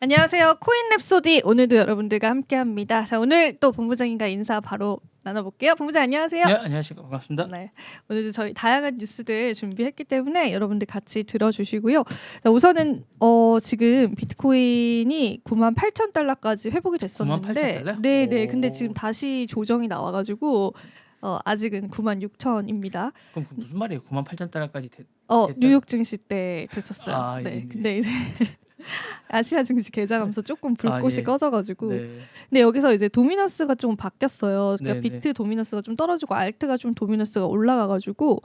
안녕하세요. 코인 랩소디 오늘도 여러분들과 함께합니다. 자, 오늘 또 본부장님과 인사 바로 나눠볼게요. 본부장 안녕하세요. 네, 안녕하십니까. 반갑습니다. 네, 오늘도 저희 다양한 뉴스들 준비했기 때문에 여러분들 같이 들어주시고요. 자, 우선은 지금 비트코인이 98,000달러까지 회복이 됐었는데 98,000달러? 네네. 오. 근데 지금 다시 조정이 나와가지고 아직은 96,000입니다. 그럼 무슨 말이에요? 98,000달러까지 됐다. 뉴욕 증시 때 됐었어요. 아, 네. 예. 근데 이제 아시아 증시 개장하면서 조금 불꽃이 예. 꺼져가지고 네. 근데 여기서 이제 도미너스가 좀 바뀌었어요. 그러니까 네네. 비트 도미너스가 좀 떨어지고 알트가 좀 도미너스가 올라가가지고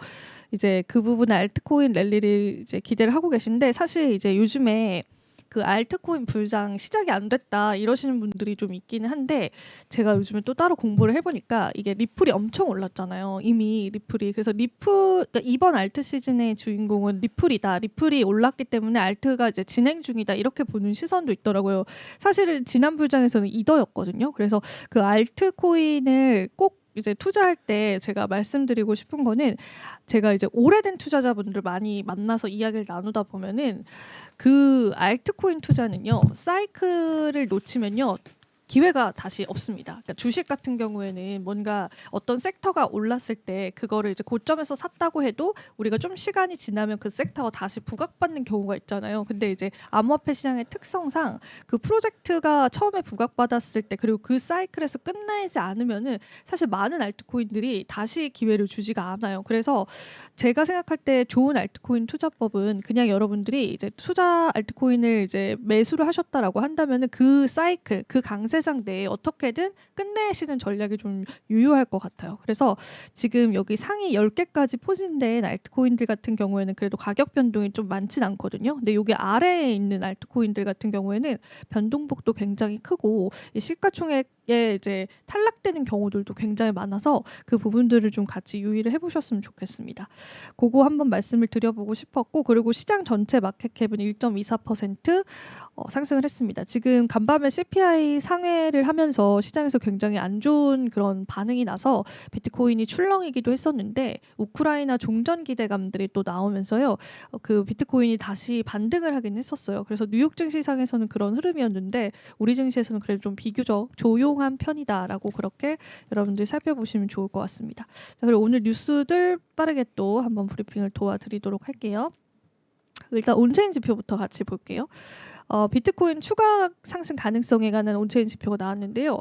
이제 그 부분에 알트코인 랠리를 이제 기대를 하고 계신데 사실 이제 요즘에 그 알트코인 불장 시작이 안 됐다 이러시는 분들이 좀 있기는 한데 제가 요즘에 또 따로 공부를 해보니까 이게 리플이 엄청 올랐잖아요. 이미 리플이. 그래서 그러니까 이번 알트 시즌의 주인공은 리플이다. 리플이 올랐기 때문에 알트가 이제 진행 중이다. 이렇게 보는 시선도 있더라고요. 사실은 지난 불장에서는 이더였거든요. 그래서 그 알트코인을 꼭 이제 투자할 때 제가 말씀드리고 싶은 거는 제가 이제 오래된 투자자분들 많이 만나서 이야기를 나누다 보면은 그 알트코인 투자는요 사이클을 놓치면요 기회가 다시 없습니다. 그러니까 주식 같은 경우에는 뭔가 어떤 섹터가 올랐을 때 그거를 이제 고점에서 샀다고 해도 우리가 좀 시간이 지나면 그 섹터가 다시 부각받는 경우가 있잖아요. 근데 이제 암호화폐 시장의 특성상 그 프로젝트가 처음에 부각받았을 때 그리고 그 사이클에서 끝나지 않으면은 사실 많은 알트코인들이 다시 기회를 주지가 않아요. 그래서 제가 생각할 때 좋은 알트코인 투자법은 그냥 여러분들이 이제 투자 알트코인을 이제 매수를 하셨다라고 한다면은 그 사이클, 그 강세장 내에 어떻게든 끝내시는 전략이 좀 유효할 것 같아요. 그래서 지금 여기 상위 10개까지 포진된 알트코인들 같은 경우에는 그래도 가격 변동이 좀 많진 않거든요. 근데 여기 아래에 있는 알트코인들 같은 경우에는 변동폭도 굉장히 크고 이 시가총액에 이제 탈락되는 경우들도 굉장히 많아서 그 부분들을 좀 같이 유의를 해보셨으면 좋겠습니다. 그거 한번 말씀을 드려보고 싶었고 그리고 시장 전체 마켓캡은 1.24% 상승을 했습니다. 지금 간밤에 CPI 상회를 하면서 시장에서 굉장히 안 좋은 그런 반응이 나서 비트코인이 출렁이기도 했었는데 우크라이나 종전 기대감들이 또 나오면서요. 그 비트코인이 다시 반등을 하긴 했었어요. 그래서 뉴욕 증시상에서는 그런 흐름이었는데 우리 증시에서는 그래도 좀 비교적 조용한 편이다라고 그렇게 여러분들이 살펴보시면 좋을 것 같습니다. 자, 그리고 오늘 뉴스들 빠르게 또 한번 브리핑을 도와드리도록 할게요. 일단 온체인 지표부터 같이 볼게요. 비트코인 추가 상승 가능성에 관한 온체인 지표가 나왔는데요.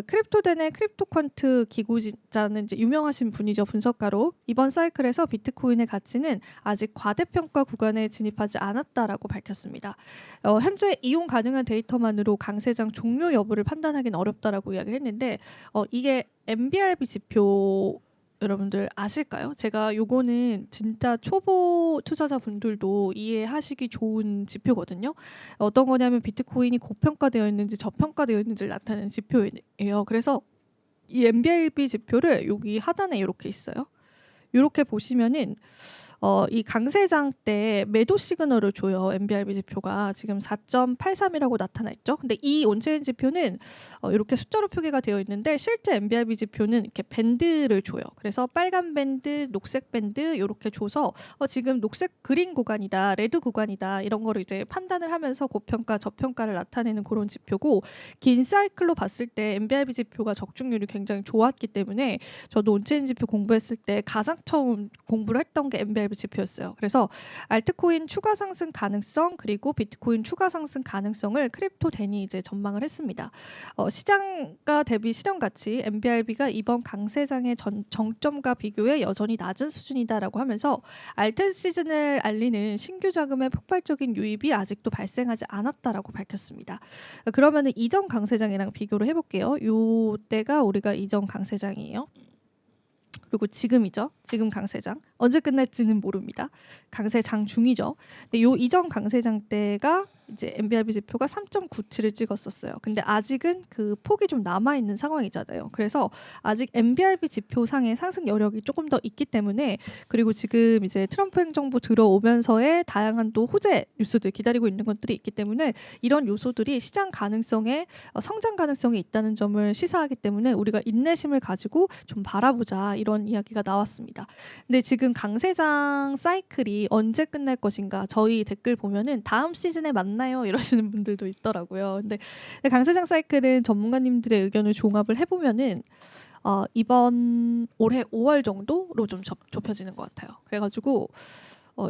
크립토덴의 크립토퀀트 기고자는 이제 유명하신 분이죠. 분석가로. 이번 사이클에서 비트코인의 가치는 아직 과대평가 구간에 진입하지 않았다라고 밝혔습니다. 현재 이용 가능한 데이터만으로 강세장 종료 여부를 판단하기는 어렵다라고 이야기를 했는데 이게 MBRB 지표 여러분들 아실까요? 제가 요거는 진짜 초보 투자자분들도 이해하시기 좋은 지표거든요. 어떤 거냐면 비트코인이 고평가되어 있는지 저평가되어 있는지를 나타내는 지표예요. 그래서 이 MBRB 지표를 여기 하단에 이렇게 있어요. 이렇게 보시면은 이 강세장 때 매도 시그널을 줘요. MBRB 지표가 지금 4.83이라고 나타나 있죠. 근데 이 온체인 지표는 이렇게 숫자로 표기가 되어 있는데 실제 MBRB 지표는 이렇게 밴드를 줘요. 그래서 빨간 밴드, 녹색 밴드 이렇게 줘서 지금 녹색 그린 구간이다, 레드 구간이다 이런 거를 이제 판단을 하면서 고평가, 저평가를 나타내는 그런 지표고 긴 사이클로 봤을 때 MBRB 지표가 적중률이 굉장히 좋았기 때문에 저도 온체인 지표 공부했을 때 가장 처음 공부를 했던 게 MBRB 지표였어요. 그래서 알트코인 추가 상승 가능성 그리고 비트코인 추가 상승 가능성을 크립토덴이 이제 전망을 했습니다. 시장가 대비 실현 가치 MBRB가 이번 강세장의 정점과 비교해 여전히 낮은 수준이다라고 하면서 알트 시즌을 알리는 신규 자금의 폭발적인 유입이 아직도 발생하지 않았다라고 밝혔습니다. 그러면은 이전 강세장이랑 비교를 해볼게요. 요 때가 우리가 이전 강세장이에요. 그리고 지금이죠. 지금 강세장. 언제 끝날지는 모릅니다. 강세장 중이죠. 근데 요 이전 강세장 때가 이제 MBRB 지표가 3.97을 찍었었어요. 근데 아직은 그 폭이 좀 남아 있는 상황이잖아요. 그래서 아직 MBRB 지표상의 상승 여력이 조금 더 있기 때문에 그리고 지금 이제 트럼프 행정부 들어오면서의 다양한 또 호재 뉴스들 기다리고 있는 것들이 있기 때문에 이런 요소들이 시장 가능성에 성장 가능성이 있다는 점을 시사하기 때문에 우리가 인내심을 가지고 좀 바라보자 이런 이야기가 나왔습니다. 근데 지금 강세장 사이클이 언제 끝날 것인가 저희 댓글 보면은 다음 시즌에 만나 맞나요? 이러시는 분들도 있더라고요. 근데 강세장 사이클은 전문가님들의 의견을 종합을 해보면은 이번 올해 5월 정도로 좀 좁혀지는 것 같아요. 그래가지고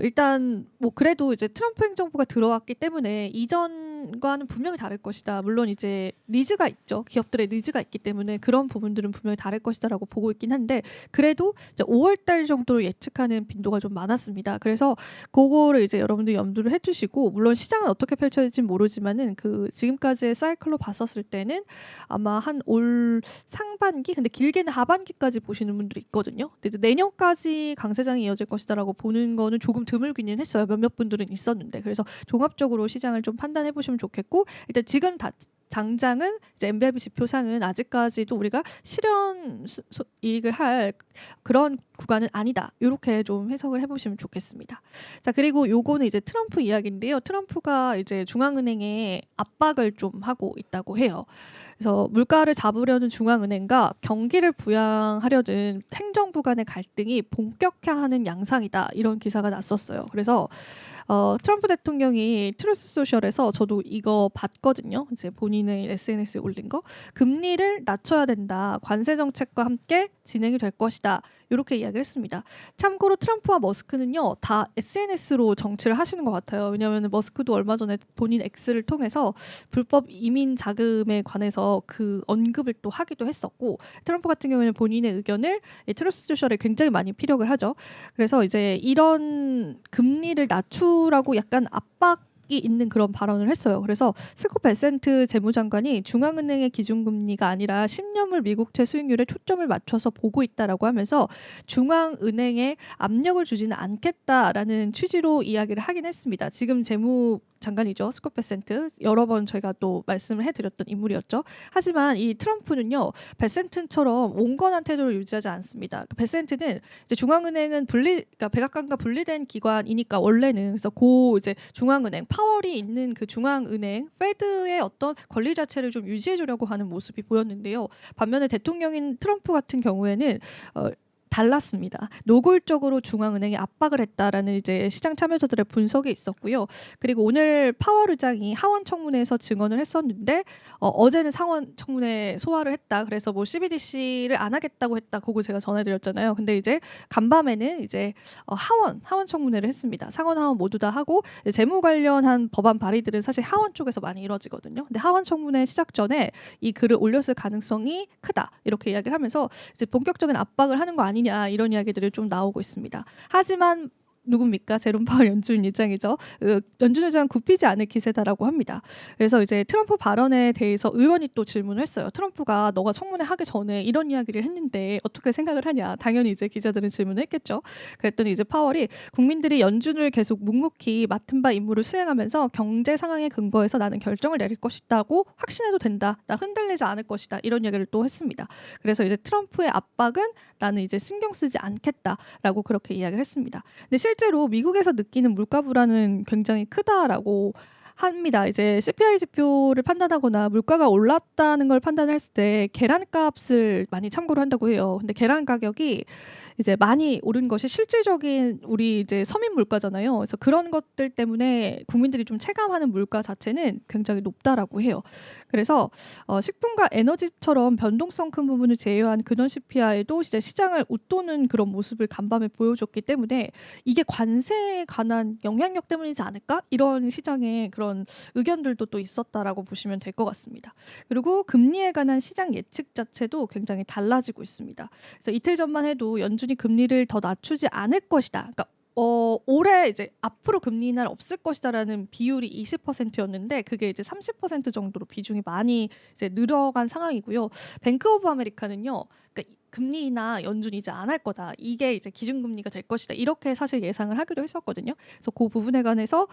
일단 뭐 그래도 이제 트럼프 행정부가 들어왔기 때문에 이전과는 분명히 다를 것이다. 물론 이제 니즈가 있죠. 기업들의 니즈가 있기 때문에 그런 부분들은 분명히 다를 것이다라고 보고 있긴 한데 그래도 이제 5월 달 정도로 예측하는 빈도가 좀 많았습니다. 그래서 그거를 이제 여러분들 염두를 해주시고 물론 시장은 어떻게 펼쳐질지는 모르지만은 그 지금까지의 사이클로 봤었을 때는 아마 한 올 상반기 근데 길게는 하반기까지 보시는 분들이 있거든요. 근데 이제 내년까지 강세장이 이어질 것이다라고 보는 거는 조금 드물기는 했어요. 몇몇 분들은 있었는데 그래서 종합적으로 시장을 좀 판단해 보시면 좋겠고 일단 지금 당장은 이제 MBRB 지표상은 아직까지도 우리가 실현 이익을 할 그런 구간은 아니다. 이렇게 좀 해석을 해보시면 좋겠습니다. 자 그리고 요거는 이제 트럼프 이야기인데요. 트럼프가 이제 중앙은행에 압박을 좀 하고 있다고 해요. 그래서 물가를 잡으려는 중앙은행과 경기를 부양하려는 행정부 간의 갈등이 본격화하는 양상이다. 이런 기사가 났었어요. 그래서 트럼프 대통령이 트루스 소셜에서 저도 이거 봤거든요. 이제 본인의 SNS에 올린 거. 금리를 낮춰야 된다. 관세 정책과 함께 진행이 될 것이다. 이렇게 이야기를 했습니다. 참고로 트럼프와 머스크는요. 다 SNS로 정치를 하시는 것 같아요. 왜냐하면 머스크도 얼마 전에 본인 X를 통해서 불법 이민 자금에 관해서 그 언급을 또 하기도 했었고 트럼프 같은 경우에는 본인의 의견을 트루스 소셜에 굉장히 많이 피력을 하죠. 그래서 이제 이런 금리를 낮추라고 약간 압박이 있는 그런 발언을 했어요. 그래서 스콧 베센트 재무장관이 중앙은행의 기준금리가 아니라 10년물 미국채 수익률에 초점을 맞춰서 보고 있다라고 하면서 중앙은행에 압력을 주지는 않겠다라는 취지로 이야기를 하긴 했습니다. 지금 장관이죠. 스콧 베센트. 여러 번 저희가 또 말씀을 해드렸던 인물이었죠. 하지만 이 트럼프는요. 베센트처럼 온건한 태도를 유지하지 않습니다. 베센트는 이제 중앙은행은 그러니까 백악관과 분리된 기관이니까 원래는 그래서 이제 중앙은행 파월이 있는 그 중앙은행 페드의 어떤 권리 자체를 좀 유지해주려고 하는 모습이 보였는데요. 반면에 대통령인 트럼프 같은 경우에는 달랐습니다. 노골적으로 중앙은행에 압박을 했다라는 이제 시장 참여자들의 분석이 있었고요. 그리고 오늘 파월 의장이 하원 청문회에서 증언을 했었는데 어제는 상원 청문회 소화를 했다. 그래서 뭐 CBDC를 안 하겠다고 했다. 그거 제가 전해드렸잖아요. 근데 이제 간밤에는 이제 하원 청문회를 했습니다. 상원 하원 모두 다 하고 재무 관련한 법안 발의들은 사실 하원 쪽에서 많이 이루어지거든요. 근데 하원 청문회 시작 전에 이 글을 올렸을 가능성이 크다. 이렇게 이야기를 하면서 이제 본격적인 압박을 하는 거 아니냐 이런 이야기들이 좀 나오고 있습니다. 하지만 누굽니까? 제롬 파월 연준 의장이죠. 연준 의장 굽히지 않을 기세다라고 합니다. 그래서 이제 트럼프 발언에 대해서 의원이 또 질문을 했어요. 트럼프가 너가 청문회 하기 전에 이런 이야기를 했는데 어떻게 생각을 하냐. 당연히 이제 기자들은 질문을 했겠죠. 그랬더니 이제 파월이 국민들이 연준을 계속 묵묵히 맡은 바 임무를 수행하면서 경제 상황에 근거해서 나는 결정을 내릴 것이다고 확신해도 된다. 나 흔들리지 않을 것이다. 이런 이야기를 또 했습니다. 그래서 이제 트럼프의 압박은 나는 이제 신경 쓰지 않겠다라고 그렇게 이야기를 했습니다. 근데 실제로 미국에서 느끼는 물가 불안은 굉장히 크다라고 합니다. 이제 CPI 지표를 판단하거나 물가가 올랐다는 걸 판단했을 때 계란값을 많이 참고를 한다고 해요. 근데 계란 가격이 이제 많이 오른 것이 실질적인 우리 이제 서민 물가잖아요. 그래서 그런 것들 때문에 국민들이 좀 체감하는 물가 자체는 굉장히 높다라고 해요. 그래서 식품과 에너지처럼 변동성 큰 부분을 제외한 근원 CPI도 이제 시장을 웃도는 그런 모습을 간밤에 보여줬기 때문에 이게 관세에 관한 영향력 때문이지 않을까? 이런 시장의 그런 의견들도 또 있었다라고 보시면 될 것 같습니다. 그리고 금리에 관한 시장 예측 자체도 굉장히 달라지고 있습니다. 그래서 이틀 전만 해도 연준이 금리를 더 낮추지 않을 것이다. 그러니까 올해 이제 앞으로 금리 인하를 없을 것이다라는 비율이 20%였는데 그게 이제 30% 정도로 비중이 많이 이제 늘어간 상황이고요. 뱅크 오브 아메리카는요. 그러니까 금리 인하 연준이 이제 안 할 거다. 이게 이제 기준금리가 될 것이다. 이렇게 사실 예상을 하기도 했었거든요. 그래서 그 부분에 관해서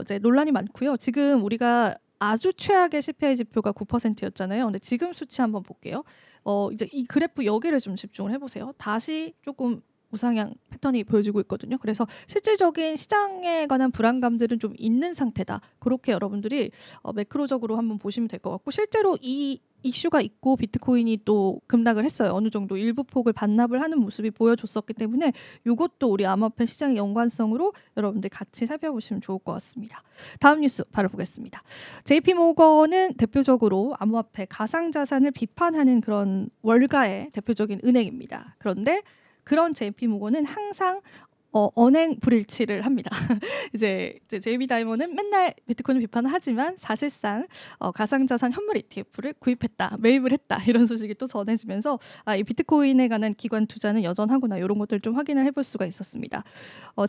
이제 논란이 많고요. 지금 우리가 아주 최악의 CPI 지표가 9%였잖아요. 근데 지금 수치 한번 볼게요. 이제 이 그래프 여기를 좀 집중을 해보세요. 다시 조금 우상향 패턴이 보여지고 있거든요. 그래서 실질적인 시장에 관한 불안감들은 좀 있는 상태다. 그렇게 여러분들이 매크로적으로 한번 보시면 될 것 같고 실제로 이 이슈가 있고 비트코인이 또 급락을 했어요. 어느 정도 일부 폭을 반납을 하는 모습이 보여줬었기 때문에 이것도 우리 암호화폐 시장의 연관성으로 여러분들 같이 살펴보시면 좋을 것 같습니다. 다음 뉴스 바로 보겠습니다. JP모건은 대표적으로 암호화폐 가상자산을 비판하는 그런 월가의 대표적인 은행입니다. 그런데 그런 JP모건은 항상 언행 불일치를 합니다. 이제 JB 다이먼은 맨날 비트코인을 비판을 하지만 사실상 가상자산 현물 ETF를 구입했다, 매입을 했다 이런 소식이 또 전해지면서 이 비트코인에 관한 기관 투자는 여전하구나 이런 것들을 좀 확인을 해볼 수가 있었습니다.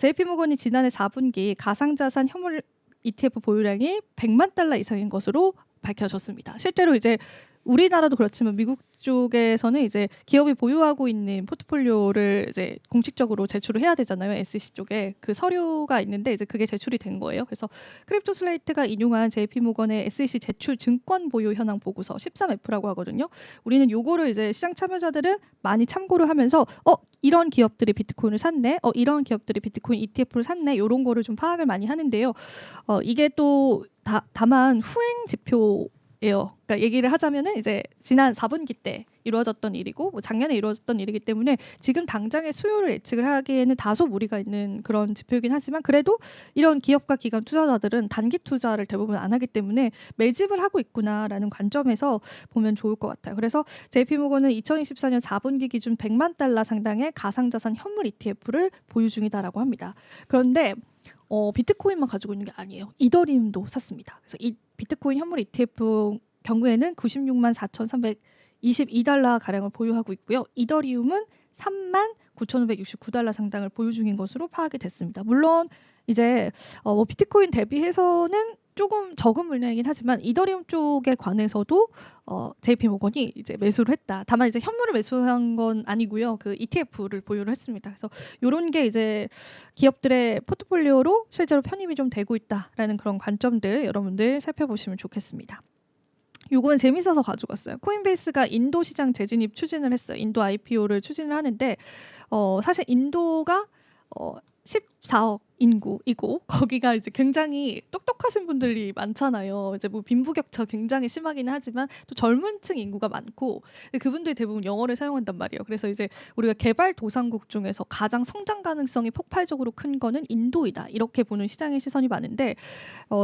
JP모건이 지난해 4분기 가상자산 현물 ETF 보유량이 100만 달러 이상인 것으로 밝혀졌습니다. 실제로 이제 우리나라도 그렇지만 미국 쪽에서는 이제 기업이 보유하고 있는 포트폴리오를 이제 공식적으로 제출을 해야 되잖아요. SEC 쪽에 그 서류가 있는데 이제 그게 제출이 된 거예요. 그래서 크립토 슬레이트가 인용한 JP모건의 SEC 제출 증권 보유 현황 보고서 13F라고 하거든요. 우리는 요거를 이제 시장 참여자들은 많이 참고를 하면서 이런 기업들이 비트코인을 샀네, 이런 기업들이 비트코인 ETF를 샀네, 이런 거를 좀 파악을 많이 하는데요. 이게 또 다만 후행 지표 예요. 그러니까 얘기를 하자면은 이제 지난 4분기 때 이루어졌던 일이고 뭐 작년에 이루어졌던 일이기 때문에 지금 당장의 수요를 예측을 하기에는 다소 무리가 있는 그런 지표이긴 하지만 그래도 이런 기업과 기관 투자자들은 단기 투자를 대부분 안 하기 때문에 매집을 하고 있구나라는 관점에서 보면 좋을 것 같아요. 그래서 JP모건은 2024년 4분기 기준 100만 달러 상당의 가상자산 현물 ETF를 보유 중이다라고 합니다. 그런데 비트코인만 가지고 있는 게 아니에요. 이더리움도 샀습니다. 그래서 이 비트코인 현물 ETF 경우에는 96만 4,322달러 가량을 보유하고 있고요. 이더리움은 3만 9,569달러 상당을 보유 중인 것으로 파악이 됐습니다. 물론 이제 비트코인 대비해서는 조금 적은 물량이긴 하지만 이더리움 쪽에 관해서도 JP모건이 이제 매수를 했다. 다만 이제 현물을 매수한 건 아니고요. 그 ETF를 보유를 했습니다. 그래서 이런 게 이제 기업들의 포트폴리오로 실제로 편입이 좀 되고 있다라는 그런 관점들 여러분들 살펴보시면 좋겠습니다. 요거는 재밌어서 가져갔어요. 코인베이스가 인도 시장 재진입 추진을 했어요. 인도 IPO를 추진을 하는데 사실 인도가 14억 인구이고 거기가 이제 굉장히 똑똑하신 분들이 많잖아요. 이제 뭐 빈부격차 굉장히 심하기는 하지만 또 젊은층 인구가 많고 그분들이 대부분 영어를 사용한단 말이에요. 그래서 이제 우리가 개발도상국 중에서 가장 성장 가능성이 폭발적으로 큰 거는 인도이다. 이렇게 보는 시장의 시선이 많은데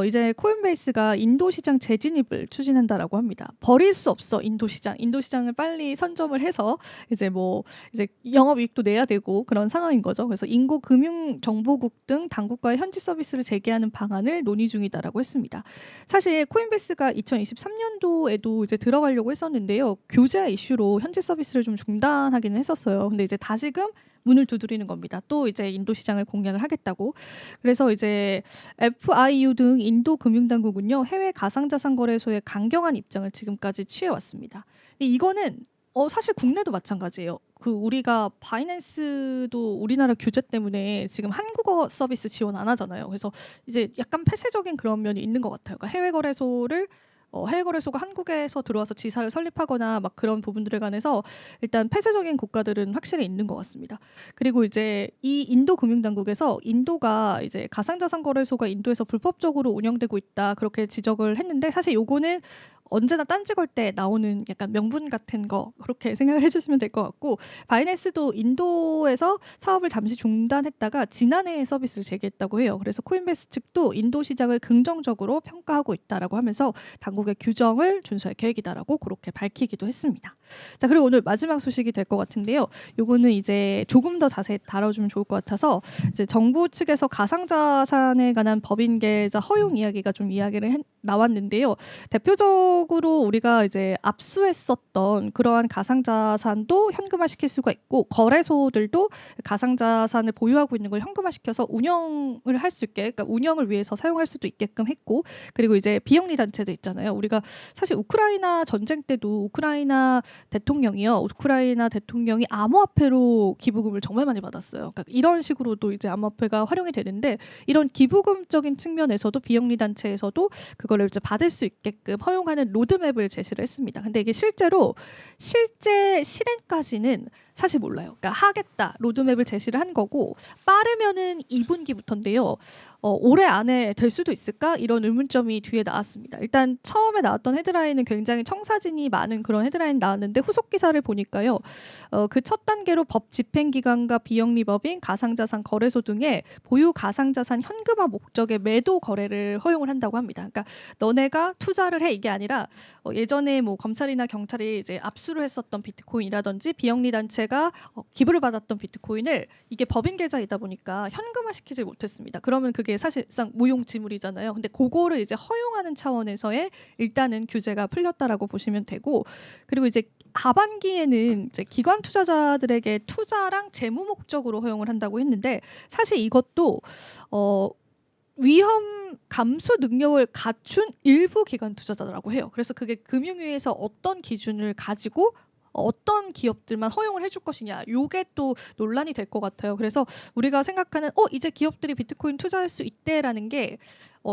이제 코인베이스가 인도 시장 재진입을 추진한다라고 합니다. 버릴 수 없어 인도 시장. 인도 시장을 빨리 선점을 해서 이제 영업이익도 내야 되고 그런 상황인 거죠. 그래서 인도 금융정보국 등 당국과의 현지 서비스를 재개하는 방안을 논의 중이다라고 했습니다. 사실 코인베이스가 2023년도에도 이제 들어가려고 했었는데요. 규제 이슈로 현지 서비스를 좀 중단하기는 했었어요. 근데 이제 다시금 문을 두드리는 겁니다. 또 이제 인도 시장을 공략을 하겠다고. 그래서 이제 FIU 등 인도 금융당국은요. 해외 가상자산 거래소의 강경한 입장을 지금까지 취해왔습니다. 이거는 사실 국내도 마찬가지예요. 우리가 바이낸스도 우리나라 규제 때문에 지금 한국어 서비스 지원 안 하잖아요. 그래서 이제 약간 폐쇄적인 그런 면이 있는 것 같아요. 그러니까 해외 거래소가 한국에서 들어와서 지사를 설립하거나 막 그런 부분들에 관해서 일단 폐쇄적인 국가들은 확실히 있는 것 같습니다. 그리고 이제 이 인도 금융당국에서 인도가 이제 가상자산 거래소가 인도에서 불법적으로 운영되고 있다 그렇게 지적을 했는데 사실 요거는 언제나 딴지 걸 때 나오는 약간 명분 같은 거 그렇게 생각을 해주시면 될 것 같고 바이낸스도 인도에서 사업을 잠시 중단했다가 지난해에 서비스를 재개했다고 해요. 그래서 코인베이스 측도 인도 시장을 긍정적으로 평가하고 있다라고 하면서 당국의 규정을 준수할 계획이다라고 그렇게 밝히기도 했습니다. 자 그리고 오늘 마지막 소식이 될 것 같은데요. 요거는 이제 조금 더 자세히 다뤄주면 좋을 것 같아서 이제 정부 측에서 가상자산에 관한 법인 계좌 허용 이야기가 좀 나왔는데요. 대표적으로 우리가 이제 압수했었던 그러한 가상자산도 현금화시킬 수가 있고 거래소들도 가상자산을 보유하고 있는 걸 현금화시켜서 운영을 할 수 있게, 그러니까 운영을 위해서 사용할 수도 있게끔 했고 그리고 이제 비영리 단체들 있잖아요. 우리가 사실 우크라이나 전쟁 때도 우크라이나 대통령이 암호화폐로 기부금을 정말 많이 받았어요. 그러니까 이런 식으로도 이제 암호화폐가 활용이 되는데 이런 기부금적인 측면에서도 비영리 단체에서도 그걸 이거를 이제 받을 수 있게끔 허용하는 로드맵을 제시를 했습니다. 근데 이게 실제 실행까지는 사실 몰라요. 그러니까 하겠다 로드맵을 제시를 한 거고 빠르면은 2분기부터인데요. 올해 안에 될 수도 있을까? 이런 의문점이 뒤에 나왔습니다. 일단 처음에 나왔던 헤드라인은 굉장히 청사진이 많은 그런 헤드라인 나왔는데 후속 기사를 보니까요. 그 첫 단계로 법 집행기관과 비영리법인 가상자산 거래소 등의 보유 가상자산 현금화 목적의 매도 거래를 허용을 한다고 합니다. 그러니까 너네가 투자를 해 이게 아니라 예전에 뭐 검찰이나 경찰이 이제 압수를 했었던 비트코인이라든지 비영리 단체가 기부를 받았던 비트코인을 이게 법인 계좌이다 보니까 현금화 시키지 못했습니다. 그러면 그게 사실상 무용지물이잖아요. 근데 그거를 이제 허용하는 차원에서의 일단은 규제가 풀렸다라고 보시면 되고 그리고 이제 하반기에는 이제 기관 투자자들에게 투자랑 재무 목적으로 허용을 한다고 했는데 사실 이것도 위험 감수 능력을 갖춘 일부 기관 투자자라고 해요. 그래서 그게 금융위에서 어떤 기준을 가지고 어떤 기업들만 허용을 해줄 것이냐 요게 또 논란이 될 것 같아요. 그래서 우리가 생각하는 이제 기업들이 비트코인 투자할 수 있대라는 게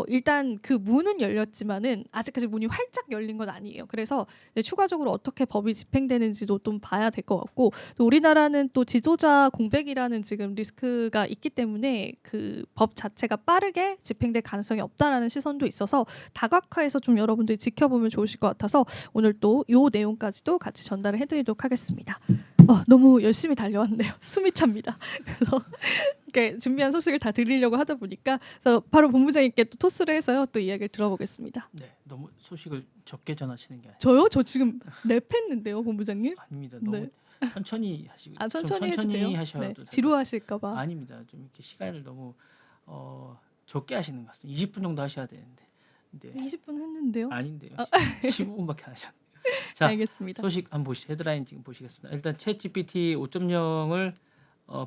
일단 그 문은 열렸지만은 아직까지 문이 활짝 열린 건 아니에요. 그래서 추가적으로 어떻게 법이 집행되는지도 좀 봐야 될 것 같고 또 우리나라는 또 지도자 공백이라는 지금 리스크가 있기 때문에 그 법 자체가 빠르게 집행될 가능성이 없다라는 시선도 있어서 다각화해서 좀 여러분들이 지켜보면 좋으실 것 같아서 오늘 또 요 내용까지도 같이 전달을 해드리도록 하겠습니다. 너무 열심히 달려왔네요. 숨이 찹니다. 그래서 이렇게 준비한 소식을 다 드리려고 하다 보니까 그래서 바로 본부장님께 또 토스를 해서요. 또 이야기를 들어보겠습니다. 네, 너무 소식을 적게 전하시는 게 아니라 저요? 저 지금 랩했는데요, 본부장님. 아닙니다. 너무 네. 천천히 하시고 천천히 해도 돼요? 하셔도 네. 될 지루하실까봐. 아닙니다. 좀 이렇게 시간을 너무 적게 하시는 것 같습니다. 20분 정도 하셔야 되는데. 네. 20분 했는데요. 아닌데요. 15분밖에 안 하셨네요. 자, 알겠습니다. 소식 한번 헤드라인 지금 보시겠습니다. 일단 챗GPT 5.0을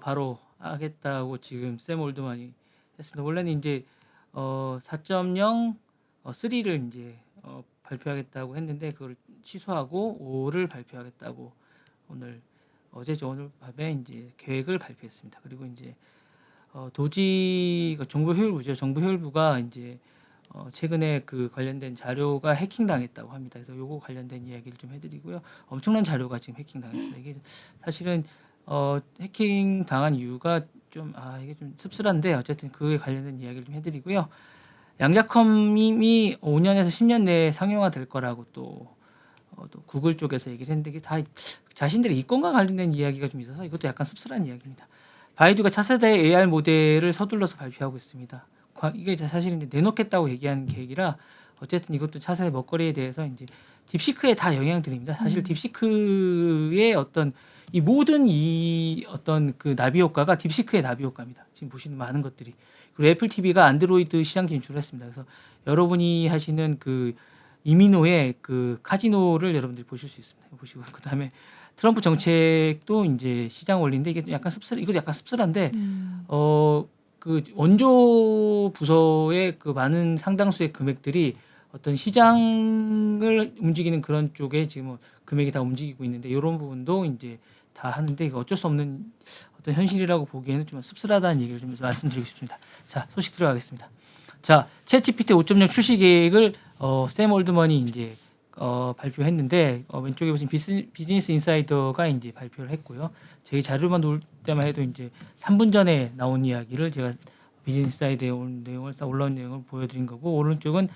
바로 하겠다고 지금 샘 올드만이 했습니다. 원래는 이제 4.0, 3를 이제 발표하겠다고 했는데 그걸 취소하고 5를 발표하겠다고 오늘 밤에 이제 계획을 발표했습니다. 그리고 이제 도지 정부 효율부죠. 정부 효율부가 이제 최근에 그 관련된 자료가 해킹당했다고 합니다. 그래서 요거 관련된 이야기를 좀 해드리고요. 엄청난 자료가 지금 해킹당했습니다. 이게 사실은 해킹 당한 이유가 좀 이게 좀 씁쓸한데 어쨌든 그에 관련된 이야기를 좀 해드리고요. 양자컴이 5년에서 10년 내에 상용화 될 거라고 또 구글 쪽에서 얘기를 했는데 이게 다 자신들의 이권과 관련된 이야기가 좀 있어서 이것도 약간 씁쓸한 이야기입니다. 바이두가 차세대 AR 모델을 서둘러서 발표하고 있습니다. 이게 사실 이제 내놓겠다고 얘기하는 계획이라 어쨌든 이것도 차세대 먹거리에 대해서 이제 딥시크에 다 영향드립니다. 사실 딥시크의 어떤 이 모든 이 어떤 그 나비 효과가 딥시크의 나비 효과입니다. 지금 보시는 많은 것들이. 그리고 애플 TV가 안드로이드 시장 진출했습니다. 그래서 여러분이 하시는 그 이민호의 그 카지노를 여러분들이 보실 수 있습니다. 보시고 그다음에 트럼프 정책도 이제 시장 원리인데 이게 약간 이것도 약간 씁쓸한데 그 원조 부서의 그 많은 상당수의 금액들이 어떤 시장을 움직이는 그런 쪽에 지금 금액이 다 움직이고 있는데 이런 부분도 이제 다 하는데 이거 어쩔 수 없는 어떤 현실이라고 보기에는 좀 씁쓸하다는 얘기를 좀 말씀드리고 싶습니다. 자, 소식 들어가겠습니다. 자, 챗GPT 5.0 출시 계획을 샘 올드먼이 이제 발표했는데 왼쪽에 보시면 비즈니스 인사이더가 이제 발표를 했고요. 제 자료만 올 때만 해도 이제 3분 전에 나온 이야기를 제가 비즈니스 인사이더에 올라온 내용을 보여드린 거고 오른쪽은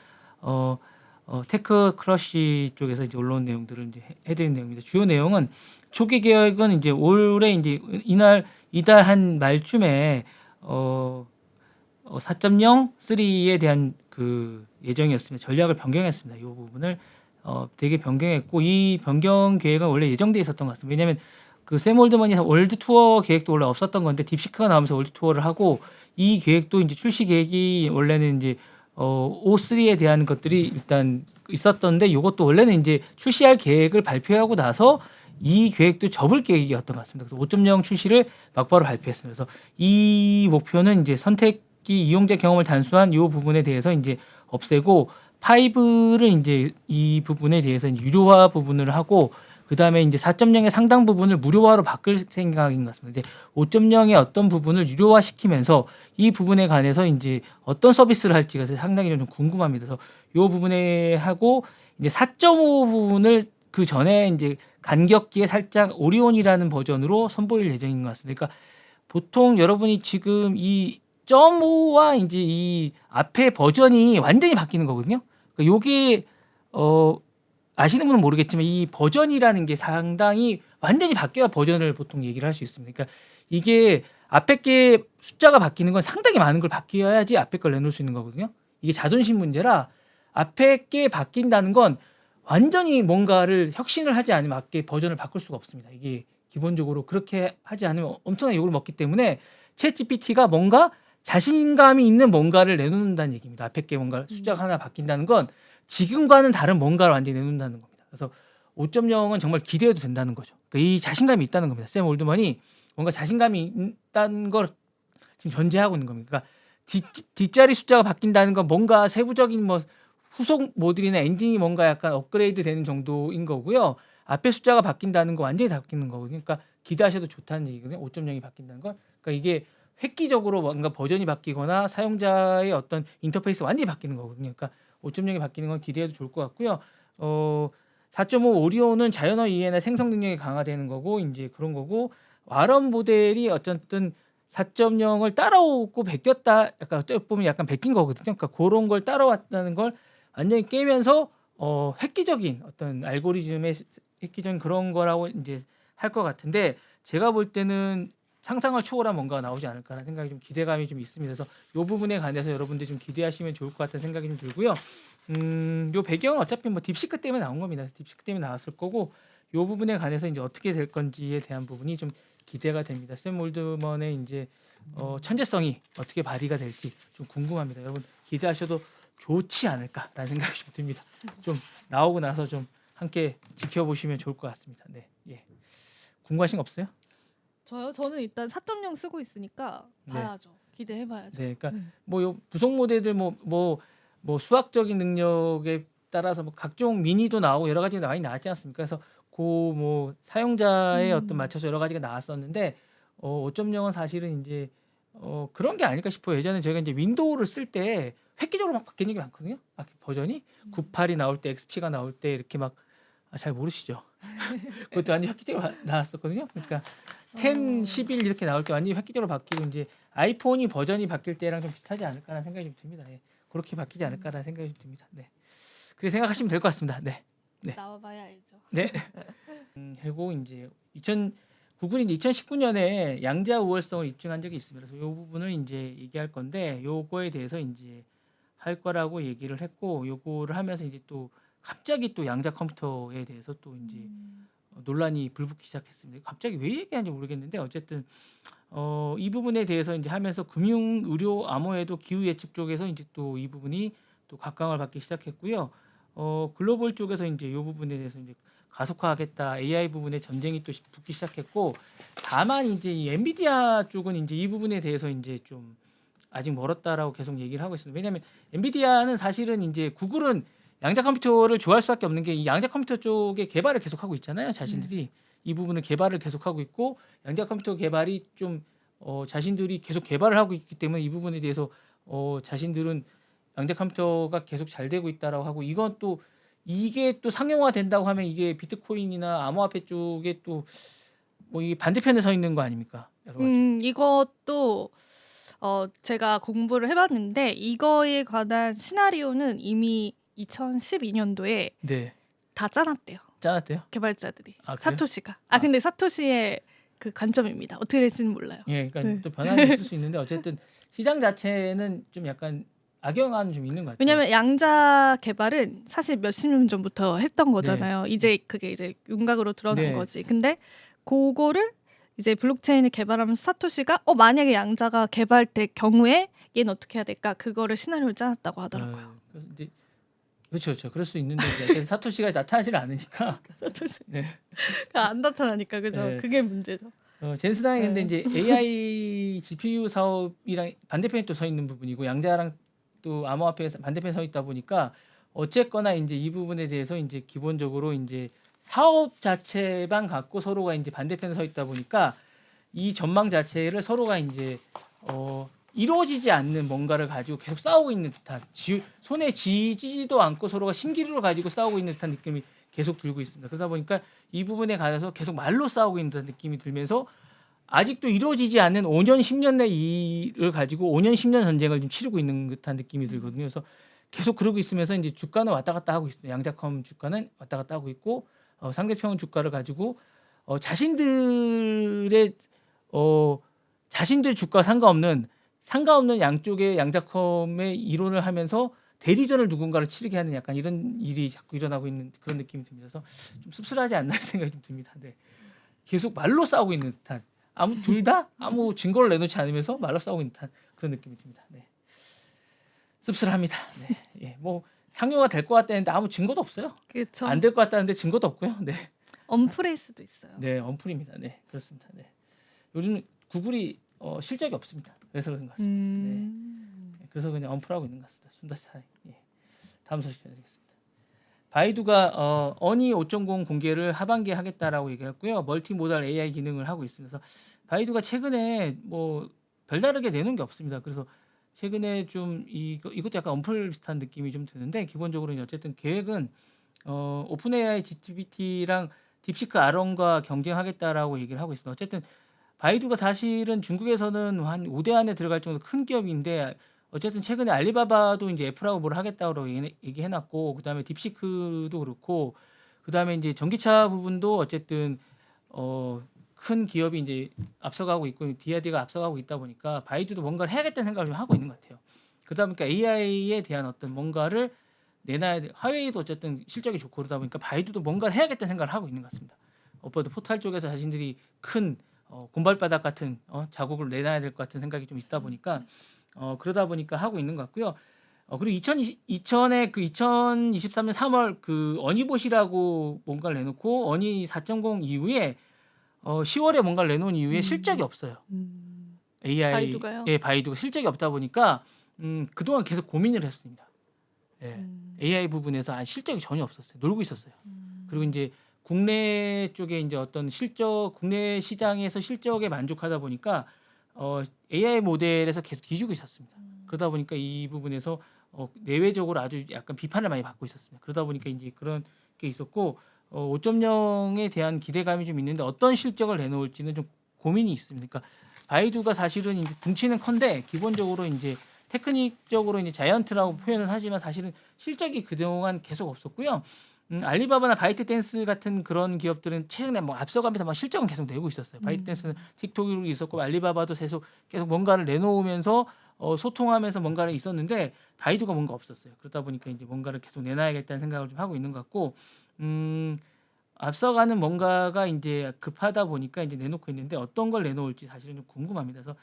테크 크러쉬 쪽에서 이제 올라온 내용들을 이제 해드린 내용입니다. 주요 내용은 초기 계획은 이제 올해 이제 이달 한 말쯤에 4.0, 3에 대한 그 예정이었습니다. 전략을 변경했습니다. 이 부분을 되게 변경했고 이 변경 계획은 원래 예정돼 있었던 것 같습니다. 왜냐하면 그 샘 올드먼이 월드 투어 계획도 원래 없었던 건데 딥시크가 나오면서 월드 투어를 하고 이 계획도 이제 출시 계획이 원래는 이제 O3에 대한 것들이 일단 있었던데 이것도 원래는 이제 출시할 계획을 발표하고 나서 이 계획도 접을 계획이었던 것 같습니다. 그래서 5.0 출시를 막바로 발표했습니다. 그래서 이 목표는 이제 선택기 이용자 경험을 단수한 이 부분에 대해서 이제 없애고 5를 이제 이 부분에 대해서 유료화 부분을 하고 그 그다음에 이제 4.0의 상당 부분을 무료화로 바꿀 생각인 것 같습니다. 근데 5.0의 어떤 부분을 유료화 시키면서 이 부분에 관해서 이제 어떤 서비스를 할지가 상당히 좀 궁금합니다. 그래서 이 부분에 하고 이제 4.5 부분을 그 전에 이제 간격기에 살짝 오리온이라는 버전으로 선보일 예정인 것 같습니다. 그러니까 보통 여러분이 지금 이 0.5와 이제 이 앞에 버전이 완전히 바뀌는 거거든요. 그러니까 요게 아시는 분은 모르겠지만 이 버전이라는 게 상당히 완전히 바뀌어야 버전을 보통 얘기를 할 수 있습니다. 그러니까 이게 앞에 게 숫자가 바뀌는 건 상당히 많은 걸 바뀌어야지 앞에 걸 내놓을 수 있는 거거든요. 이게 자존심 문제라 앞에 게 바뀐다는 건 완전히 뭔가를 혁신을 하지 않으면 앞에 버전을 바꿀 수가 없습니다. 이게 기본적으로 그렇게 하지 않으면 엄청난 욕을 먹기 때문에 챗GPT가 뭔가 자신감이 있는 뭔가를 내놓는다는 얘기입니다. 앞에 게 뭔가 숫자가 하나 바뀐다는 건 지금과는 다른 뭔가를 완전히 내놓는다는 겁니다. 그래서 5.0은 정말 기대해도 된다는 거죠. 그러니까 이 자신감이 있다는 겁니다. 샘 올드먼이 뭔가 자신감이 있다는 걸 지금 전제하고 있는 겁니다. 그러니까 뒷자리 숫자가 바뀐다는 건 뭔가 세부적인 뭐 후속 모듈이나 엔진이 뭔가 약간 업그레이드 되는 정도인 거고요. 앞에 숫자가 바뀐다는 거 완전히 바뀌는 거거든요. 그러니까 기대하셔도 좋다는 얘기거든요. 5.0이 바뀐다는 건. 그러니까 이게 획기적으로 뭔가 버전이 바뀌거나 사용자의 어떤 인터페이스 완전히 바뀌는 거거든요. 그러니까 5.0이 바뀌는 건 기대해도 좋을 것 같고요. 4.5 오리온은 자연어 이해나 생성 능력이 강화되는 거고 이제 그런 거고 와런 모델이 어쨌든 4.0을 따라오고 베꼈다. 약간 어떻게 보면 약간 베낀 거거든요. 그러니까 그런 걸 따라왔다는 걸 완전히 깨면서 획기적인 어떤 알고리즘의 획기적인 그런 거라고 이제 할 것 같은데 제가 볼 때는 상상을 초월한 뭔가가 나오지 않을까라는 생각이 좀 기대감이 좀 있습니다. 그래서 이 부분에 관해서 여러분들이 좀 기대하시면 좋을 것 같다는 생각이 좀 들고요. 요 배경은 어차피 뭐 딥시크 때문에 나온 겁니다. 딥시크 때문에 나왔을 거고 이 부분에 관해서 이제 어떻게 될 건지에 대한 부분이 좀 기대가 됩니다. 샘 올드먼의 이제 천재성이 어떻게 발휘가 될지 좀 궁금합니다. 여러분 기대하셔도 좋지 않을까라는 생각이 좀 듭니다. 좀 나오고 나서 좀 함께 지켜보시면 좋을 것 같습니다. 네, 예. 궁금하신 거 없어요? 저는 일단 4.0 쓰고 있으니까 네. 봐야죠. 기대해봐야죠. 네, 그러니까 뭐요 구성 모델들 뭐 수학적인 능력에 따라서 뭐 각종 미니도 나오고 여러 가지가 많이 나왔지 않습니까? 그래서 그 뭐 사용자의 어떤 맞춰서 여러 가지가 나왔었는데 5.0은 사실은 이제 그런 게 아닐까 싶어요. 예전에 저희가 이제 윈도우를 쓸 때 획기적으로 막 바뀌는 게 많거든요. 버전이 98이 나올 때 XP가 나올 때 이렇게 막 잘 모르시죠? 그것도 완전 획기적으로 나왔었거든요. 그러니까 10, 11 이렇게 나올 때 완전히 획기적으로 바뀌고 이제 아이폰이 버전이 바뀔 때랑 좀 비슷하지 않을까라는 생각이 좀 듭니다. 예. 그렇게 바뀌지 않을까라는 생각이 좀 듭니다. 네. 그렇게 생각하시면 될 것 같습니다. 네. 네. 나와봐야 알죠. 네. 그리고 이제 구글이 이제 2019년에 양자 우월성을 입증한 적이 있습니다. 그래서 이 부분을 이제 얘기할 건데 요거에 대해서 이제 할 거라고 얘기를 했고 요거를 하면서 이제 또 갑자기 또 양자 컴퓨터에 대해서 또 이제 논란이 불붙기 시작했습니다. 갑자기 왜 얘기하는지 모르겠는데 어쨌든 이 부분에 대해서 이제 하면서 금융, 의료, 암호에도 기후 예측 쪽에서 이제 또 이 부분이 또 각광을 받기 시작했고요. 글로벌 쪽에서 이제 이 부분에 대해서 이제 가속화하겠다 AI 부분에 전쟁이 또 붙기 시작했고 다만 이제 이 엔비디아 쪽은 이제 이 부분에 대해서 이제 좀 아직 멀었다라고 계속 얘기를 하고 있습니다. 왜냐하면 엔비디아는 사실은 이제 구글은 양자 컴퓨터를 좋아할 수밖에 없는 게 이 양자 컴퓨터 쪽의 개발을 계속하고 있잖아요. 자신들이 이 부분은 개발을 계속하고 있고 양자 컴퓨터 개발이 좀 자신들이 계속 개발을 하고 있기 때문에 이 부분에 대해서 자신들은 양자 컴퓨터가 계속 잘 되고 있다라고 하고 이건 또 이게 또 상용화 된다고 하면 이게 비트코인이나 암호화폐 쪽에 또 뭐 이게 반대편에 서 있는 거 아닙니까? 여러 가지. 이것도 제가 공부를 해봤는데 이거에 관한 시나리오는 이미 2012년도에 네. 다 짜놨대요. 짜놨대요? 개발자들이. 아, 그래요? 사토시가. 근데 사토시의 그 관점입니다. 어떻게 될지는 몰라요. 예, 그러니까 네. 또 변화는 있을 수 있는데 어쨌든 시장 자체는 좀 약간 악영향은 좀 있는 것 같아요. 왜냐면 양자 개발은 사실 몇십 년 전부터 했던 거잖아요. 이제 그게 이제 윤곽으로 드러난 네. 거지. 근데 그거를 이제 블록체인을 개발하면서 사토시가 만약에 양자가 개발될 경우에 얘는 어떻게 해야 될까? 그거를 시나리오를 짜놨다고 하더라고요. 그래서 이제 그렇죠. 그럴 수 있는데 이제 사토시가 나타나질 않으니까. 사토시 네. 안 나타나니까 그래서 네. 그게 문제죠. 젠스당이 근데 네. 이제 AI GPU 사업이랑 반대편에 또 서 있는 부분이고 양자랑 또 암호화폐 반대편에 서 있다 보니까 어쨌거나 이제 이 부분에 대해서 이제 기본적으로 이제 사업 자체만 갖고 서로가 이제 반대편에 서 있다 보니까 이 전망 자체를 서로가 이제 이루어지지 않는 뭔가를 가지고 계속 싸우고 있는 듯한 손에 쥐지도 않고 서로가 신기루를 가지고 싸우고 있는 듯한 느낌이 계속 들고 있습니다. 그러다 보니까 이 부분에 관해서 계속 말로 싸우고 있는 듯한 느낌이 들면서 아직도 이루어지지 않는 5년, 10년 내 일을 가지고 5년, 10년 전쟁을 지금 치르고 있는 듯한 느낌이 들거든요. 그래서 계속 그러고 있으면서 이제 주가는 왔다 갔다 하고 있습니다. 양자컴 주가는 왔다 갔다 하고 있고 상대편 주가를 가지고 자신들의 자신들 주가와 상관없는 양쪽의 양자컴의 이론을 하면서 대리전을 누군가를 치르게 하는 약간 이런 일이 자꾸 일어나고 있는 그런 느낌이 듭니다. 그래서 좀 씁쓸하지 않나 생각이 좀 듭니다. 네. 계속 말로 싸우고 있는 듯한 둘 다 아무 증거를 내놓지 않으면서 말로 싸우고 있는 듯한 그런 느낌이 듭니다. 네. 씁쓸합니다. 네. 예, 뭐 상용화 될 것 같다는데 아무 증거도 없어요. 그렇죠. 안 될 것 같다는데 증거도 없고요. 네. 언플일 수도 있어요. 네, 언플입니다. 네, 그렇습니다. 네. 요즘 구글이 실적이 없습니다. 그래서 그런 것 같습니다. 네. 그래서 그냥 언플하고 있는 것 같습니다. 순다사이. 예. 다음 소식 전해드리겠습니다. 바이두가 어니 5.0 공개를 하반기에 하겠다라고 얘기했고요. 멀티모달 AI 기능을 하고 있습니다. 그래서 바이두가 최근에 뭐 별다르게 내놓은 게 없습니다. 그래서 최근에 좀 이것도 약간 언플 비슷한 느낌이 좀 드는데 기본적으로 어쨌든 계획은 오픈 AI GPT랑 딥시크 아론과 경쟁하겠다라고 얘기를 하고 있습니다. 어쨌든 바이두가 사실은 중국에서는 한 5대 안에 들어갈 정도 큰 기업인데 어쨌든 최근에 알리바바도 이제 애플하고 뭘 하겠다고 얘기해놨고 그다음에 딥시크도 그렇고 그다음에 이제 전기차 부분도 어쨌든 큰 기업이 이제 앞서가고 있고 DID가 앞서가고 있다 보니까 바이두도 뭔가를 해야겠다는 생각을 좀 하고 있는 것 같아요. 그러다 보니까 AI에 대한 어떤 뭔가를 내놔야 돼. 화웨이도 어쨌든 실적이 좋고 그러다 보니까 바이두도 뭔가를 해야겠다는 생각을 하고 있는 것 같습니다. 업보드 포탈 쪽에서 자신들이 큰 곰발바닥 같은 자국을 내놔야 될 것 같은 생각이 좀 있다 보니까 그러다 보니까 하고 있는 것 같고요. 그리고 2023년 3월 그 어니봇이라고 뭔가를 내놓고 어니 4.0 이후에 10월에 뭔가를 내놓은 이후에 실적이 없어요. AI 바이두가요? 예, 바이두가 실적이 없다 보니까 그동안 계속 고민을 했습니다. 예. AI 부분에서 실적이 전혀 없었어요. 놀고 있었어요. 그리고 이제 국내 쪽에 이제 어떤 국내 시장에서 실적에 만족하다 보니까 AI 모델에서 계속 뒤지고 있었습니다. 그러다 보니까 이 부분에서 내외적으로 아주 약간 비판을 많이 받고 있었습니다. 그러다 보니까 이제 그런 게 있었고 5.0에 대한 기대감이 좀 있는데 어떤 실적을 내놓을지는 좀 고민이 있습니다. 그러니까 바이두가 사실은 이제 등치는컨대 기본적으로 이제 테크닉적으로 이제 자이언트라고 표현을 하지만 사실은 실적이 그동안 계속 없었고요. 알리바바나 바이트댄스 같은 그런 기업들은 최근에 뭐 앞서가면서 막 실적은 계속 내고 있었어요. 바이트댄스는 틱톡이 있었고 알리바바도 계속 뭔가를 내놓으면서 소통하면서 뭔가를 있었는데 바이두가 뭔가 없었어요. 그러다 보니까 이제 뭔가를 계속 내놔야겠다는 생각을 좀 하고 있는 것 같고 앞서가는 뭔가가 이제 급하다 보니까 이제 내놓고 있는데 어떤 걸 내놓을지 사실은 좀 궁금합니다. 그래서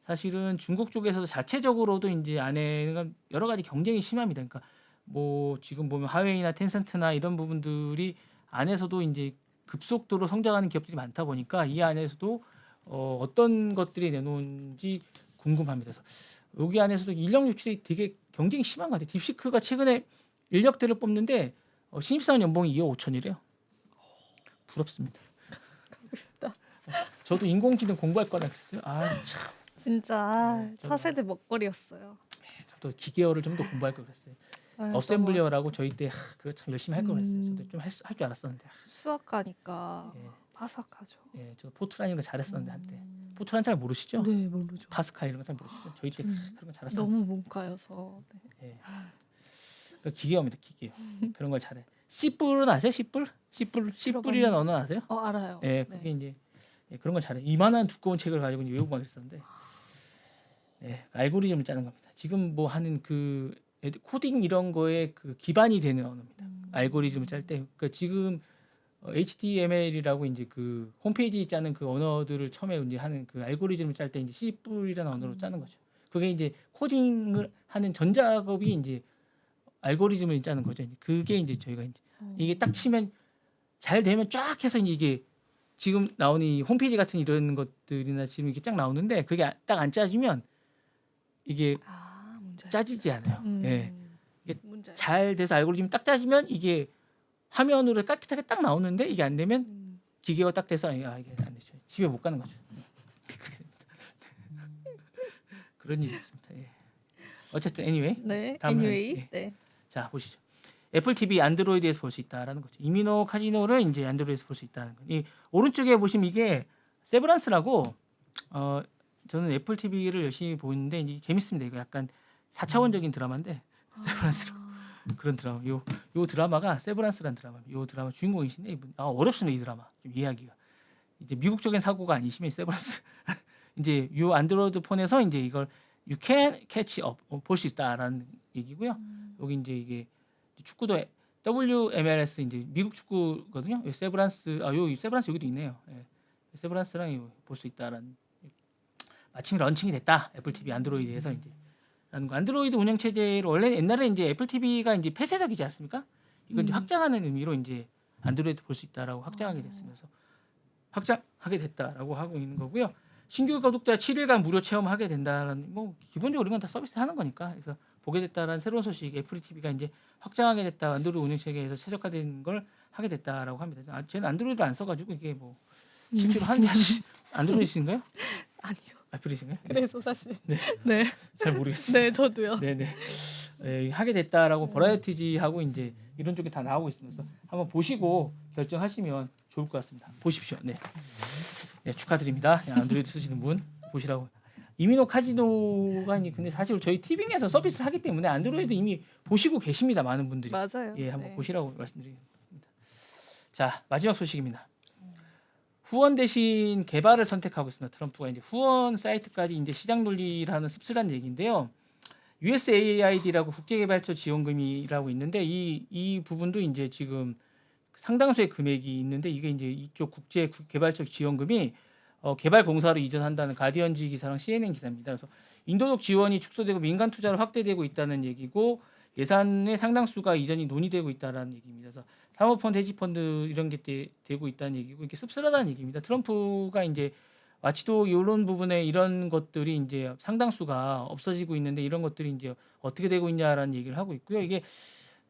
사실은 중국 쪽에서도 자체적으로도 이제 안에는 여러 가지 경쟁이 심합니다. 그러니까 뭐 지금 보면 화웨이나 텐센트나 이런 부분들이 안에서도 이제 급속도로 성장하는 기업들이 많다 보니까 이 안에서도 어떤 것들이 내놓은지 궁금합니다. 그래서 여기 안에서도 인력 유출이 되게 경쟁이 심한 것 같아요. 딥시크가 최근에 인력들을 뽑는데 신입사원 연봉이 2억 5천이래요. 부럽습니다. 가고 싶다. 저도 인공지능 공부할 거라 그랬어요. 아 참. 진짜 네, 저도 차세대 먹거리였어요. 저도 기계어를 좀 더 공부할 걸 그랬어요. 아유, 어셈블리어라고 저희 때 그거 참 열심히 할 걸 그랬어요. 음. 저도 좀 할 줄 알았었는데. 수학가니까 예. 바삭하죠. 예, 저 포트란 이런 거 잘했었는데 한때. 포트란 잘 모르시죠? 네, 모르죠. 파스칼 이런 거 잘 모르시죠? 저희 때 그런 거 잘했었는데. 너무 문과여서. 네. 예. 그러니까 기계어입니다, 기계어. 그런 걸 잘해. C뿔은 아세요? C뿔이라는 언어 아세요? 알아요. 예, 그게 이제 그런 걸 잘해. 이만한 두꺼운 책을 가지고 이제 외우고 막 했었는데. 예, 알고리즘을 짜는 겁니다. 지금 뭐 하는 그 코딩 이런 거에 그 기반이 되는 언어입니다. 알고리즘을 짤 때. 그러니까 지금 HTML이라고 이제 그 홈페이지 짜는 그 언어들을 처음에 이제 하는 그 알고리즘을 짤 때 이제 C뿔이라는 언어로 짜는 거죠. 그게 이제 코딩을 하는 전 작업이 이제 알고리즘을 짜는 거죠. 그게 이제 저희가 이제 이게 딱 치면 잘 되면 쫙 해서 이게 지금 나오는 이 홈페이지 같은 이런 것들이나 지금 이게 쫙 나오는데 그게 딱 안 짜지면 이게 뭔지 짜지지 않아요. 예. 이게 뭔지 잘 돼서 알고리즘이 딱 짜지면 이게 화면으로 깨끗하게 딱 나오는데 이게 안 되면 음. 기계가 딱 돼서 이게 안 되죠. 집에 못 가는 거죠. 그런 일이 있습니다. 예. 어쨌든 anyway 네. 다음 anyway. 예. 네. 자 보시죠. 애플 TV 안드로이드에서 볼 수 있다라는 거죠. 이미노 카지노를 이제 안드로이드에서 볼 수 있다는 거. 이 오른쪽에 보시면 이게 세브란스라고 저는 애플 TV를 열심히 보는데 이제 재밌습니다. 이거 약간 4차원적인 드라마인데 세브란스라고 그런 드라마. 요 드라마가 세브란스라는 드라마. 요 드라마 주인공이신데 이분 어렵습니다. 이 드라마 좀 이해하기가. 이제 미국적인 사고가 아니시면 세브란스 이제 요 안드로이드 폰에서 이제 이걸 You can catch up 볼 수 있다라는 얘기고요. 여기 이제 이게 축구도 WMLS 이제 미국 축구거든요. 요 세브란스 요 세브란스 여기도 있네요. 예. 세브란스랑 볼 수 있다라는 마침 런칭이 됐다. 애플 TV 안드로이드에서 이제 라는 거. 안드로이드 운영 체제를 원래 옛날에 이제 애플 TV가 이제 폐쇄적이지 않습니까? 이건 이제 확장하는 의미로 이제 안드로이드 볼 수 있다라고 확장하게 됐으면서 확장하게 됐다라고 하고 있는 거고요. 신규 구독자 7일간 무료 체험하게 된다라는 뭐 기본적으로 이건 다 서비스 하는 거니까 그래서 보게 됐다라는 새로운 소식. 애플 TV가 이제 확장하게 됐다. 안드로이드 운영 체계에서 최적화된 걸 하게 됐다라고 합니다. 저는 안드로이드 안 써가지고 이게 뭐 실제로 하는지 안드로이드인가요? 아니요. 애플이신가요? 그래서 사실 네. 네. 잘 모르겠습니다. 네, 저도요. 네네. 하게 됐다라고 버라이어티지하고 이제 이런 쪽에 다 나오고 있으면서 한번 보시고 결정하시면 좋을 것 같습니다. 보십시오. 네, 네 축하드립니다. 안드로이드 쓰시는 분 보시라고. 이미노 카지노가 근데 사실 저희 티빙에서 서비스를 하기 때문에 안드로이드 이미 보시고 계십니다. 많은 분들이. 맞아요. 예, 한번 네. 보시라고 말씀드립니다. 자, 마지막 소식입니다. 후원 대신 개발을 선택하고 있습니다. 트럼프가 이제 후원 사이트까지 이제 시장 논리라는 씁쓸한 얘기인데요. USAID라고 국제개발처 지원금이라고 있는데 이 부분도 이제 지금 상당수의 금액이 있는데 이게 이제 이쪽 국제 개발처 지원금이 개발 공사로 이전한다는 가디언지 기사랑 CNN 기사입니다. 그래서 인도적 지원이 축소되고 민간 투자로 확대되고 있다는 얘기고 예산의 상당수가 이전이 논의되고 있다라는 얘기입니다. 그래서 사모펀드, 헤지펀드 이런 게 되고 있다는 얘기고 이게 씁쓸하다는 얘기입니다. 트럼프가 이제 와치도 이런 부분에 이런 것들이 이제 상당수가 없어지고 있는데 이런 것들이 이제 어떻게 되고 있냐라는 얘기를 하고 있고요. 이게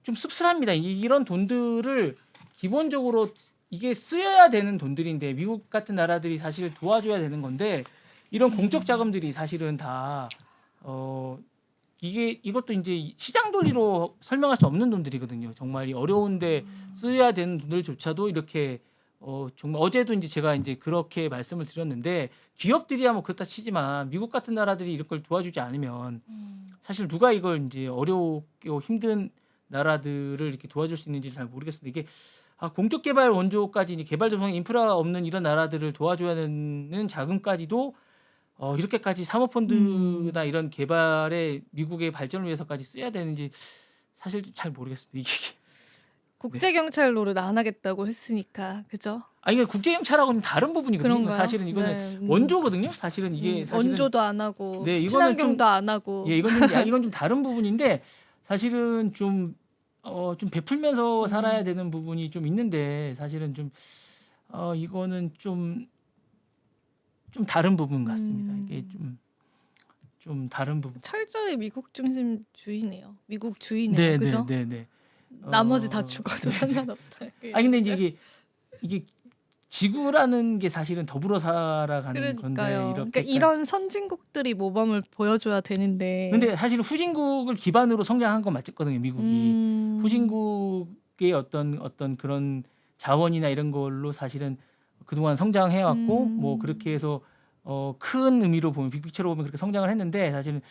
좀 씁쓸합니다. 이런 돈들을 기본적으로 이게 쓰여야 되는 돈들인데 미국 같은 나라들이 사실 도와줘야 되는 건데 이런 공적 자금들이 사실은 다 이것도 이제 시장 논리로 설명할 수 없는 돈들이거든요. 정말 어려운데 쓰여야 되는 돈들조차도 이렇게 정말 어제도 이제 제가 이제 그렇게 말씀을 드렸는데 기업들이야 뭐 그렇다 치지만 미국 같은 나라들이 이런 걸 도와주지 않으면 사실 누가 이걸 이제 어렵고 힘든 나라들을 이렇게 도와줄 수 있는지 잘 모르겠습니다. 이게 공적 개발 원조까지 이제 개발 조성 인프라 없는 이런 나라들을 도와줘야 되는 자금까지도 이렇게까지 사모펀드나 이런 개발에 미국의 발전을 위해서까지 써야 되는지 사실 잘 모르겠습니다. 이게 국제 경찰로를 안 하겠다고 했으니까 그죠? 이게 국제 경찰하고는 다른 부분이거든요. 그런가요? 사실은 이거는 네, 원조거든요. 사실은 이게 사실은 원조도 안 하고 네, 이거는 친환경도 안 하고 예, 이건 좀 다른 부분인데 사실은 좀 베풀면서 살아야 되는 부분이 좀 있는데 사실은 좀 이거는 좀 다른 부분 같습니다. 이게 좀 다른 부분. 철저히 미국 중심주의네요. 미국주의네요. 그죠? 네. 나머지 다 죽어도 상관없다. 근데 이제 이게 지구라는 게 사실은 더불어 살아가는 건데 그러니까요. 이렇게 그러니까 이런 선진국들이 모범을 보여줘야 되는데. 근데 사실은 후진국을 기반으로 성장한 건 맞거든요. 미국이 후진국의 어떤 그런 자원이나 이런 걸로 사실은 그동안 성장해 왔고 뭐 그렇게 해서 큰 의미로 보면 빅픽처로 보면 그렇게 성장을 했는데 사실은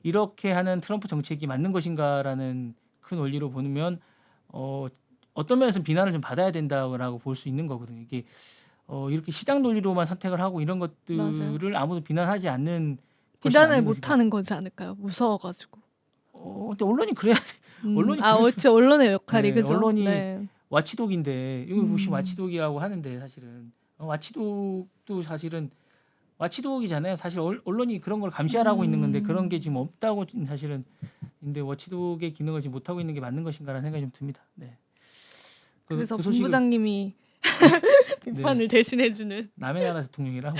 이렇게 하는 트럼프 정책이 맞는 것인가라는 큰 원리로 보면 어떤 면에서 비난을 좀 받아야 된다고 볼 수 있는 거거든요. 이게 이렇게 시장 논리로만 선택을 하고 이런 것들을 맞아요. 아무도 비난하지 않는 비난을 못 하는 거지 않을까요? 무서워가지고. 근데 언론이 그래야 돼. 언론이 어째 언론의 역할이 네, 그죠? 언론이 네. 와치독인데 여기 보시면 와치독이라고 하는데 사실은 와치독도 사실은 와치독이잖아요. 사실 언론이 그런 걸 감시하라고 있는 건데 그런 게 지금 없다고 사실은 근데 워치독의 기능을 지금 못 하고 있는 게 맞는 것인가라는 생각이 좀 듭니다. 네. 그래서 그 소식을- 본부장님이 비판을 대신해주는. 남의 나라 대통령이라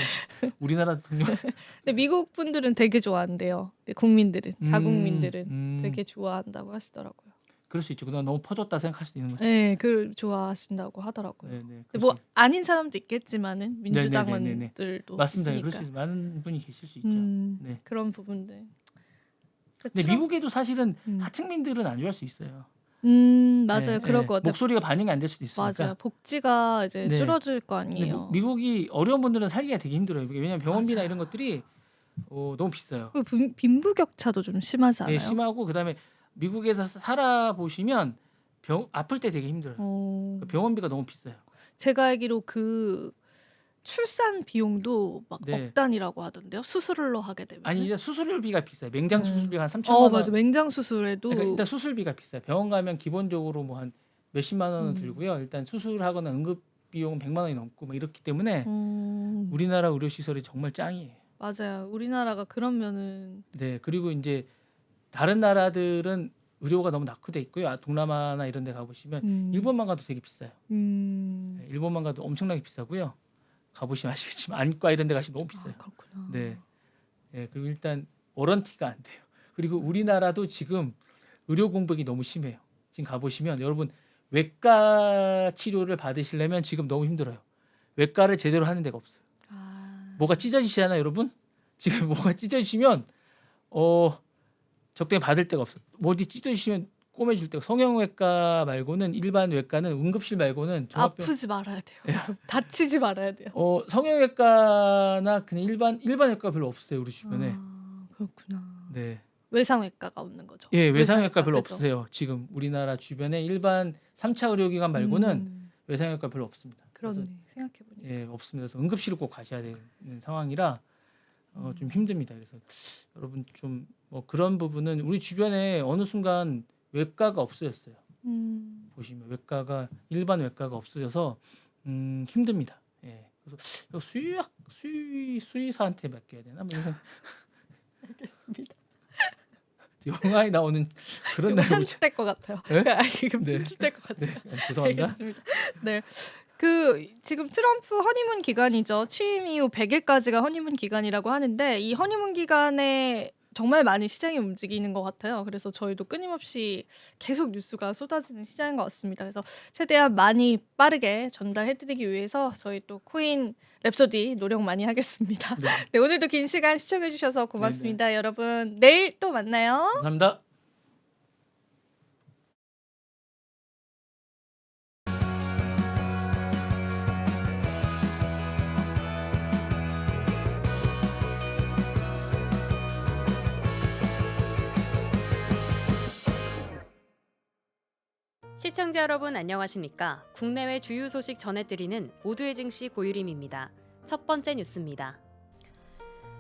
우리나라 대통령 근데 미국 분들은 되게 좋아한대요. 국민들은 자국민들은 음. 되게 좋아한다고 하시더라고요. 그럴 수 있죠. 그동안 너무 퍼졌다 생각할 수도 있는 거죠. 네, 그걸 좋아하신다고 하더라고요. 네네. 근데 뭐 아닌 사람도 있겠지만은 민주당원들도 맞습니다. 있으니까. 그럴 수 있, 많은 분이 계실 수 있죠. 네. 그런 부분들. 근데 미국에도 사실은 음. 하층민들은 안 좋아할 수 있어요. 맞아요. 네, 그럴 네. 것 같아요. 목소리가 반영이 안 될 수도 있으니까. 맞아요. 복지가 이제 네. 줄어들 거 근데 아니에요. 미국이 어려운 분들은 살기가 되게 힘들어요. 왜냐하면 병원비나 맞아요. 이런 것들이 너무 비싸요. 그 빈부격차도 좀 심하지 않아요? 네, 심하고 그다음에 미국에서 살아 보시면 아플 때 되게 힘들어요. 그 병원비가 너무 비싸요. 제가 알기로 그 출산 비용도 막 네. 억 단위라고 하던데요. 수술로 하게 되면. 아니 이제 수술비가 비싸요. 맹장 수술비가 한 3천만 원. 맞아. 맹장 수술에도 그러니까 일단 수술비가 비싸요. 병원 가면 기본적으로 뭐 한 몇십만 원은 들고요. 일단 수술하거나 응급 비용 100만 원이 넘고 막 이렇기 때문에 우리나라 의료 시설이 정말 짱이에요. 맞아요. 우리나라가 그러면은 네, 그리고 이제 다른 나라들은 의료가 너무 낙후돼 있고요. 동남아나 이런 데 가보시면 일본만 가도 되게 비싸요. 네, 일본만 가도 엄청나게 비싸고요. 가보시면 아시겠지만 안과 이런 데 가시면 너무 비싸요. 그렇구나. 네. 네, 그리고 일단 워런티가 안 돼요. 그리고 우리나라도 지금 의료 공백이 너무 심해요. 지금 가보시면 여러분 외과 치료를 받으시려면 지금 너무 힘들어요. 외과를 제대로 하는 데가 없어요. 뭐가 찢어지시잖아요, 여러분. 지금 뭐가 찢어지시면 적당히 받을 데가 없어요. 뭐 어디 찢어지시면 꼬매줄 데가. 성형외과 말고는 일반 외과는 응급실 말고는 아프지 말아야 돼요. 다치지 말아야 돼요. 성형외과나 그냥 일반 외과 별로 없어요, 우리 주변에. 그렇구나. 네. 외상외과가 없는 거죠. 예, 외상외과 별로 그죠? 없으세요. 지금 우리나라 주변에 일반 3차 의료기관 말고는 외상외과 별로 없습니다. 그렇네. 생각해 보니까. 예, 없습니다. 그래서 응급실을 꼭 가셔야 되는 상황이라 좀 힘듭니다. 그래서 여러분 좀 뭐 그런 부분은 우리 주변에 어느 순간 외과가 없어졌어요. 보시면 외과가 일반 외과가 없어져서 힘듭니다. 예. 그래서 수의사한테 맡겨야 되나? 뭐 이런 알겠습니다. 영화에 나오는 그런 날이 오죠. 편집될 것 같아요. 네? 이거 네. 편집될 것 같아요. 네, 죄송합니다. 알겠습니다. 네. 그 지금 트럼프 허니문 기간이죠. 취임 이후 100일까지가 허니문 기간이라고 하는데 이 허니문 기간에 정말 많이 시장이 움직이는 것 같아요. 그래서 저희도 끊임없이 계속 뉴스가 쏟아지는 시장인 것 같습니다. 그래서 최대한 많이 빠르게 전달해드리기 위해서 저희 또 코인 랩소디 노력 많이 하겠습니다. 네. 네, 오늘도 긴 시간 시청해주셔서 고맙습니다. 여러분 내일 또 만나요. 감사합니다. 시청자 여러분 안녕하십니까? 국내외 주요 소식 전해드리는 모두의 증시 고유림입니다. 첫 번째 뉴스입니다.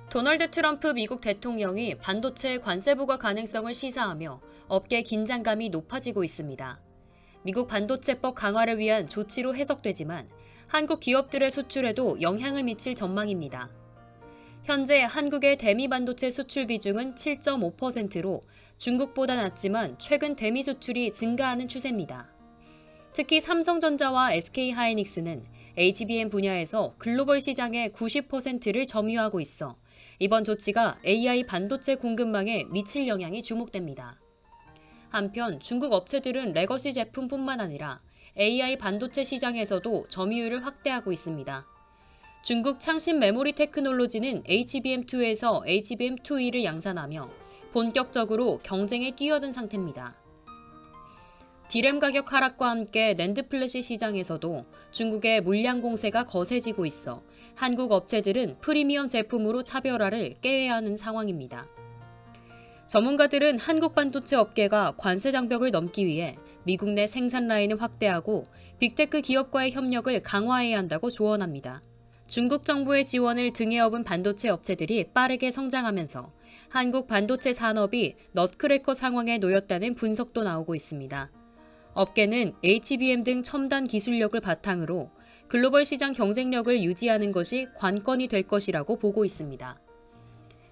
도널드 트럼프 미국 대통령이 반도체 관세 부과 가능성을 시사하며 업계 긴장감이 높아지고 있습니다. 미국 반도체법 강화를 위한 조치로 해석되지만 한국 기업들의 수출에도 영향을 미칠 전망입니다. 현재 한국의 대미 반도체 수출 비중은 7.5%로 중국보다 낮지만 최근 대미 수출이 증가하는 추세입니다. 특히 삼성전자와 SK하이닉스는 HBM 분야에서 글로벌 시장의 90%를 점유하고 있어 이번 조치가 AI 반도체 공급망에 미칠 영향이 주목됩니다. 한편 중국 업체들은 레거시 제품뿐만 아니라 AI 반도체 시장에서도 점유율을 확대하고 있습니다. 중국 창신 메모리 테크놀로지는 HBM2에서 HBM2E를 양산하며 본격적으로 경쟁에 뛰어든 상태입니다. 디램 가격 하락과 함께 낸드 플래시 시장에서도 중국의 물량 공세가 거세지고 있어 한국 업체들은 프리미엄 제품으로 차별화를 꾀해야 하는 상황입니다. 전문가들은 한국 반도체 업계가 관세 장벽을 넘기 위해 미국 내 생산 라인을 확대하고 빅테크 기업과의 협력을 강화해야 한다고 조언합니다. 중국 정부의 지원을 등에 업은 반도체 업체들이 빠르게 성장하면서 한국 반도체 산업이 넛크래커 상황에 놓였다는 분석도 나오고 있습니다. 업계는 HBM 등 첨단 기술력을 바탕으로 글로벌 시장 경쟁력을 유지하는 것이 관건이 될 것이라고 보고 있습니다.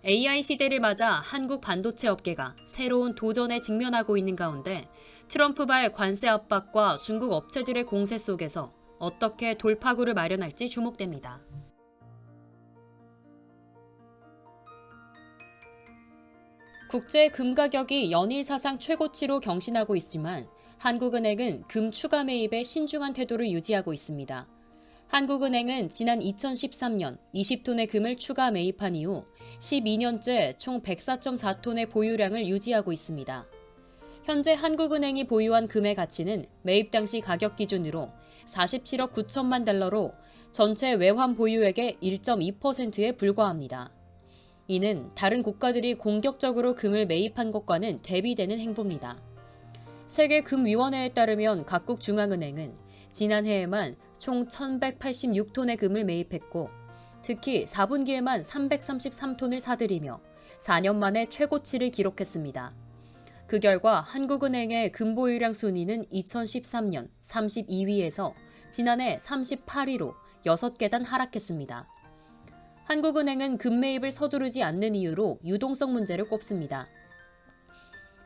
AI 시대를 맞아 한국 반도체 업계가 새로운 도전에 직면하고 있는 가운데 트럼프발 관세 압박과 중국 업체들의 공세 속에서 어떻게 돌파구를 마련할지 주목됩니다. 국제 금 가격이 연일 사상 최고치로 경신하고 있지만 한국은행은 금 추가 매입에 신중한 태도를 유지하고 있습니다. 한국은행은 지난 2013년 20톤의 금을 추가 매입한 이후 12년째 총 104.4톤의 보유량을 유지하고 있습니다. 현재 한국은행이 보유한 금의 가치는 매입 당시 가격 기준으로 47억 9천만 달러로 전체 외환 보유액의 1.2%에 불과합니다. 이는 다른 국가들이 공격적으로 금을 매입한 것과는 대비되는 행보입니다. 세계금위원회에 따르면 각국 중앙은행은 지난해에만 총 1,186톤의 금을 매입했고 특히 4분기에만 333톤을 사들이며 4년 만에 최고치를 기록했습니다. 그 결과 한국은행의 금 보유량 순위는 2013년 32위에서 지난해 38위로 6계단 하락했습니다. 한국은행은 금 매입을 서두르지 않는 이유로 유동성 문제를 꼽습니다.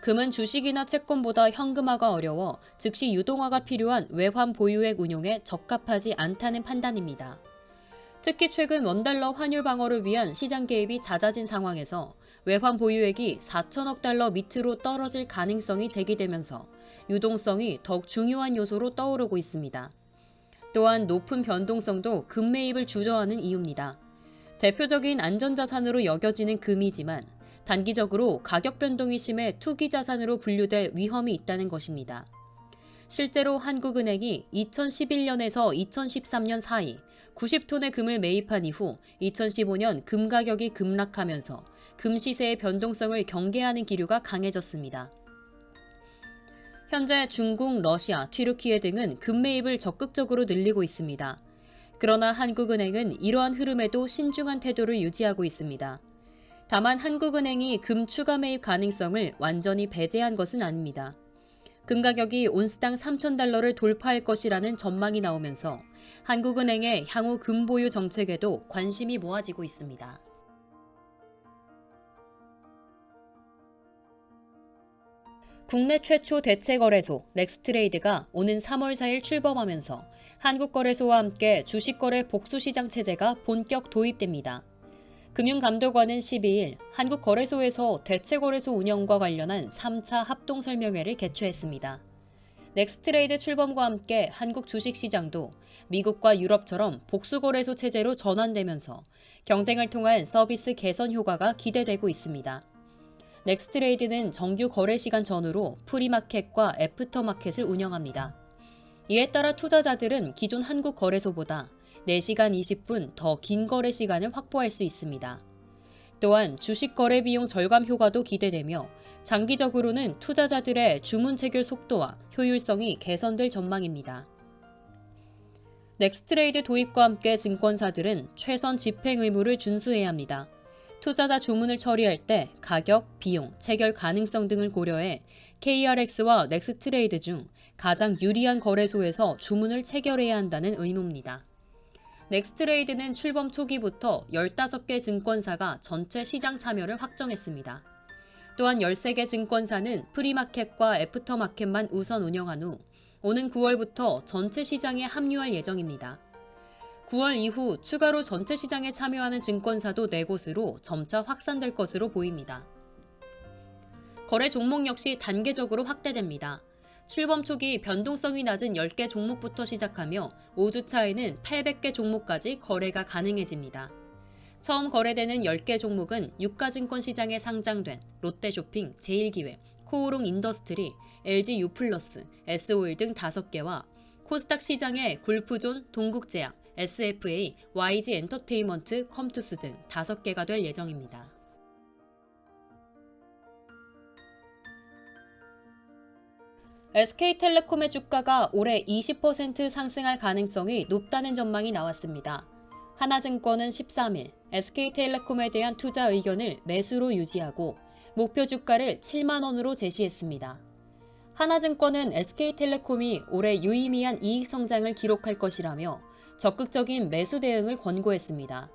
금은 주식이나 채권보다 현금화가 어려워 즉시 유동화가 필요한 외환 보유액 운용에 적합하지 않다는 판단입니다. 특히 최근 원달러 환율 방어를 위한 시장 개입이 잦아진 상황에서 외환 보유액이 4천억 달러 밑으로 떨어질 가능성이 제기되면서 유동성이 더욱 중요한 요소로 떠오르고 있습니다. 또한 높은 변동성도 금 매입을 주저하는 이유입니다. 대표적인 안전자산으로 여겨지는 금이지만 단기적으로 가격 변동이 심해 투기 자산으로 분류될 위험이 있다는 것입니다. 실제로 한국은행이 2011년에서 2013년 사이 90톤의 금을 매입한 이후 2015년 금 가격이 급락하면서 금 시세의 변동성을 경계하는 기류가 강해졌습니다. 현재 중국, 러시아, 튀르키예 등은 금 매입을 적극적으로 늘리고 있습니다. 그러나 한국은행은 이러한 흐름에도 신중한 태도를 유지하고 있습니다. 다만 한국은행이 금 추가 매입 가능성을 완전히 배제한 것은 아닙니다. 금 가격이 온스당 3,000달러를 돌파할 것이라는 전망이 나오면서 한국은행의 향후 금 보유 정책에도 관심이 모아지고 있습니다. 국내 최초 대체 거래소 넥스트레이드가 오는 3월 4일 출범하면서 한국거래소와 함께 주식거래 복수시장 체제가 본격 도입됩니다. 금융감독원은 12일 한국거래소에서 대체거래소 운영과 관련한 3차 합동설명회를 개최했습니다. 넥스트레이드 출범과 함께 한국 주식시장도 미국과 유럽처럼 복수거래소 체제로 전환되면서 경쟁을 통한 서비스 개선 효과가 기대되고 있습니다. 넥스트레이드는 정규 거래 시간 전후로 프리마켓과 애프터마켓을 운영합니다. 이에 따라 투자자들은 기존 한국 거래소보다 4시간 20분 더 긴 거래 시간을 확보할 수 있습니다. 또한 주식 거래 비용 절감 효과도 기대되며 장기적으로는 투자자들의 주문 체결 속도와 효율성이 개선될 전망입니다. 넥스트레이드 도입과 함께 증권사들은 최선 집행 의무를 준수해야 합니다. 투자자 주문을 처리할 때 가격, 비용, 체결 가능성 등을 고려해 KRX와 넥스트레이드 중 가장 유리한 거래소에서 주문을 체결해야 한다는 의무입니다. 넥스트레이드는 출범 초기부터 15개 증권사가 전체 시장 참여를 확정했습니다. 또한 13개 증권사는 프리마켓과 애프터마켓만 우선 운영한 후 오는 9월부터 전체 시장에 합류할 예정입니다. 9월 이후 추가로 전체 시장에 참여하는 증권사도 4곳으로 점차 확산될 것으로 보입니다. 거래 종목 역시 단계적으로 확대됩니다. 출범 초기 변동성이 낮은 10개 종목부터 시작하며 5주 차에는 800개 종목까지 거래가 가능해집니다. 처음 거래되는 10개 종목은 유가증권 시장에 상장된 롯데쇼핑, 제일기획, 코오롱 인더스트리, LG U+, S오일 등 5개와 코스닥 시장의 골프존, 동국제약, SFA, YG 엔터테인먼트, 컴투스 등 5개가 될 예정입니다. SK텔레콤의 주가가 올해 20% 상승할 가능성이 높다는 전망이 나왔습니다. 하나증권은 13일 SK텔레콤에 대한 투자 의견을 매수로 유지하고 목표 주가를 7만 원으로 제시했습니다. 하나증권은 SK텔레콤이 올해 유의미한 이익 성장을 기록할 것이라며 적극적인 매수 대응을 권고했습니다.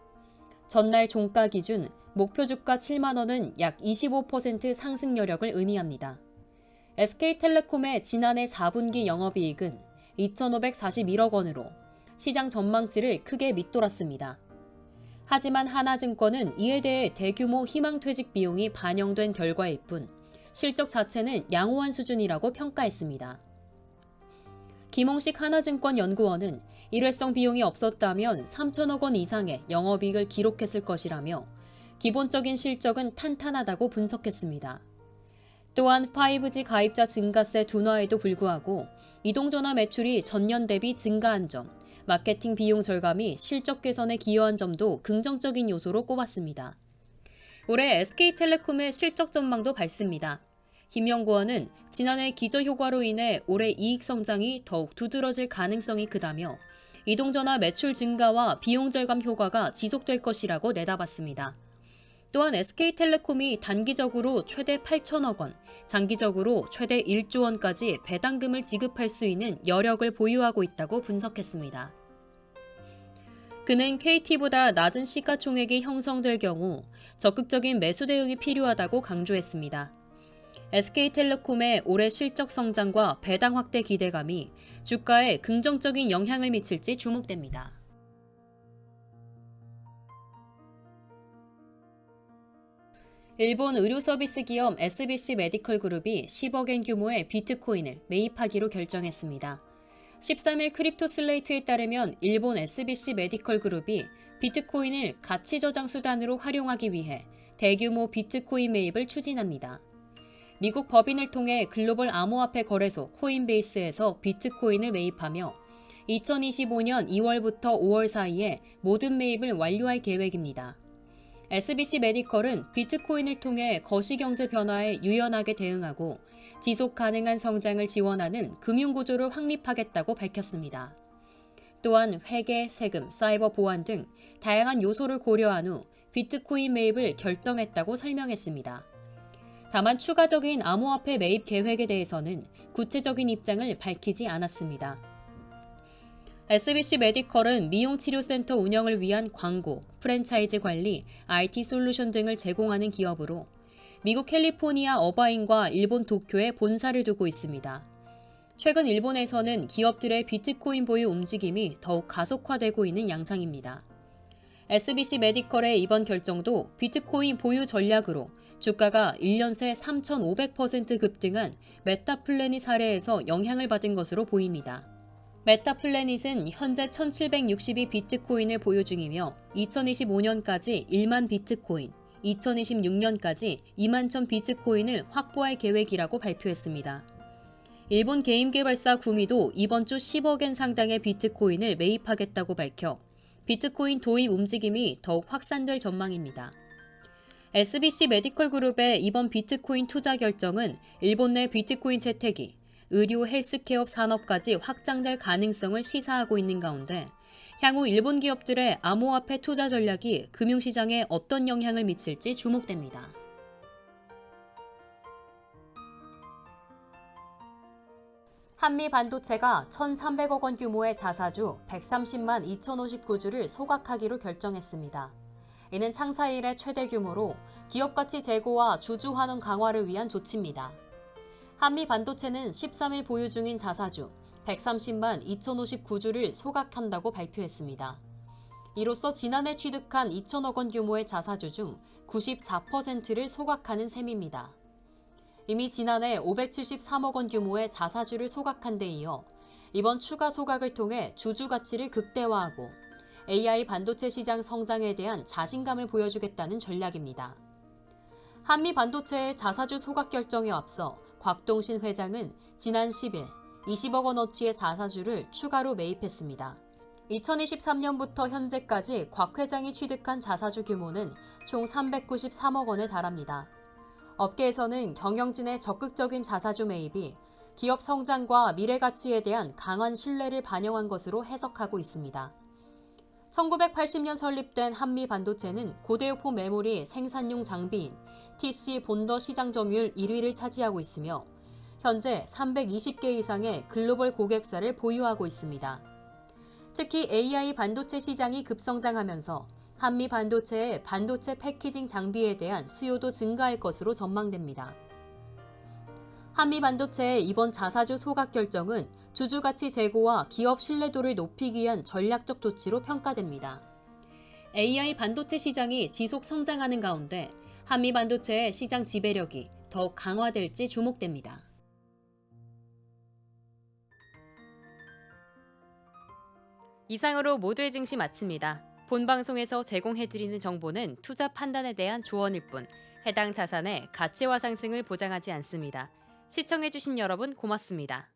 전날 종가 기준 목표 주가 7만 원은 약 25% 상승 여력을 의미합니다. SK텔레콤의 지난해 4분기 영업이익은 2,541억 원으로 시장 전망치를 크게 밑돌았습니다. 하지만 하나증권은 이에 대해 대규모 희망퇴직 비용이 반영된 결과일 뿐 실적 자체는 양호한 수준이라고 평가했습니다. 김홍식 하나증권 연구원은 일회성 비용이 없었다면 3천억 원 이상의 영업이익을 기록했을 것이라며 기본적인 실적은 탄탄하다고 분석했습니다. 또한 5G 가입자 증가세 둔화에도 불구하고 이동전화 매출이 전년 대비 증가한 점, 마케팅 비용 절감이 실적 개선에 기여한 점도 긍정적인 요소로 꼽았습니다. 올해 SK텔레콤의 실적 전망도 밝습니다. 김 연구원은 지난해 기저효과로 인해 올해 이익 성장이 더욱 두드러질 가능성이 크다며 이동전화 매출 증가와 비용 절감 효과가 지속될 것이라고 내다봤습니다. 또한 SK텔레콤이 단기적으로 최대 8천억 원, 장기적으로 최대 1조 원까지 배당금을 지급할 수 있는 여력을 보유하고 있다고 분석했습니다. 그는 KT보다 낮은 시가총액이 형성될 경우 적극적인 매수 대응이 필요하다고 강조했습니다. SK텔레콤의 올해 실적 성장과 배당 확대 기대감이 주가에 긍정적인 영향을 미칠지 주목됩니다. 일본 의료 서비스 기업 SBC 메디컬 그룹이 10억엔 규모의 비트코인을 매입하기로 결정했습니다. 13일 크립토 슬레이트에 따르면 일본 SBC 메디컬 그룹이 비트코인을 가치 저장 수단으로 활용하기 위해 대규모 비트코인 매입을 추진합니다. 미국 법인을 통해 글로벌 암호화폐 거래소 코인베이스에서 비트코인을 매입하며 2025년 2월부터 5월 사이에 모든 매입을 완료할 계획입니다. SBC 메디컬은 비트코인을 통해 거시경제 변화에 유연하게 대응하고 지속 가능한 성장을 지원하는 금융구조를 확립하겠다고 밝혔습니다. 또한 회계, 세금, 사이버 보안 등 다양한 요소를 고려한 후 비트코인 매입을 결정했다고 설명했습니다. 다만 추가적인 암호화폐 매입 계획에 대해서는 구체적인 입장을 밝히지 않았습니다. SBC 메디컬은 미용치료센터 운영을 위한 광고, 프랜차이즈 관리, IT 솔루션 등을 제공하는 기업으로 미국 캘리포니아 어바인과 일본 도쿄에 본사를 두고 있습니다. 최근 일본에서는 기업들의 비트코인 보유 움직임이 더욱 가속화되고 있는 양상입니다. SBC 메디컬의 이번 결정도 비트코인 보유 전략으로 주가가 1년 새 3,500% 급등한 메타플래닛 사례에서 영향을 받은 것으로 보입니다. 메타플래닛은 현재 1,762 비트코인을 보유 중이며 2025년까지 1만 비트코인, 2026년까지 2만 1,000 비트코인을 확보할 계획이라고 발표했습니다. 일본 게임 개발사 구미도 이번 주 10억엔 상당의 비트코인을 매입하겠다고 밝혀 비트코인 도입 움직임이 더욱 확산될 전망입니다. SBC 메디컬 그룹의 이번 비트코인 투자 결정은 일본 내 비트코인 채택이 의료 헬스케어 산업까지 확장될 가능성을 시사하고 있는 가운데 향후 일본 기업들의 암호화폐 투자 전략이 금융시장에 어떤 영향을 미칠지 주목됩니다. 한미반도체가 1,300억 원 규모의 자사주 130만 2,059주를 소각하기로 결정했습니다. 이는 창사 이래 최대 규모로 기업 가치 제고와 주주 환원 강화를 위한 조치입니다. 한미반도체는 13일 보유 중인 자사주 130만 2,059주를 소각한다고 발표했습니다. 이로써 지난해 취득한 2,000억 원 규모의 자사주 중 94%를 소각하는 셈입니다. 이미 지난해 573억 원 규모의 자사주를 소각한 데 이어 이번 추가 소각을 통해 주주 가치를 극대화하고 AI 반도체 시장 성장에 대한 자신감을 보여주겠다는 전략입니다. 한미 반도체의 자사주 소각 결정에 앞서 곽동신 회장은 지난 10일 20억 원어치의 자사주를 추가로 매입했습니다. 2023년부터 현재까지 곽 회장이 취득한 자사주 규모는 총 393억 원에 달합니다. 업계에서는 경영진의 적극적인 자사주 매입이 기업 성장과 미래 가치에 대한 강한 신뢰를 반영한 것으로 해석하고 있습니다. 1980년 설립된 한미반도체는 고대역폭 메모리 생산용 장비인 TC 본더 시장 점유율 1위를 차지하고 있으며 현재 320개 이상의 글로벌 고객사를 보유하고 있습니다. 특히 AI 반도체 시장이 급성장하면서 한미 반도체의 반도체 패키징 장비에 대한 수요도 증가할 것으로 전망됩니다. 한미 반도체의 이번 자사주 소각 결정은 주주 가치 제고와 기업 신뢰도를 높이기 위한 전략적 조치로 평가됩니다. AI 반도체 시장이 지속 성장하는 가운데 한미 반도체의 시장 지배력이 더욱 강화될지 주목됩니다. 이상으로 모두의 증시 마칩니다. 본 방송에서 제공해드리는 정보는 투자 판단에 대한 조언일 뿐 해당 자산의 가치와 상승을 보장하지 않습니다. 시청해주신 여러분 고맙습니다.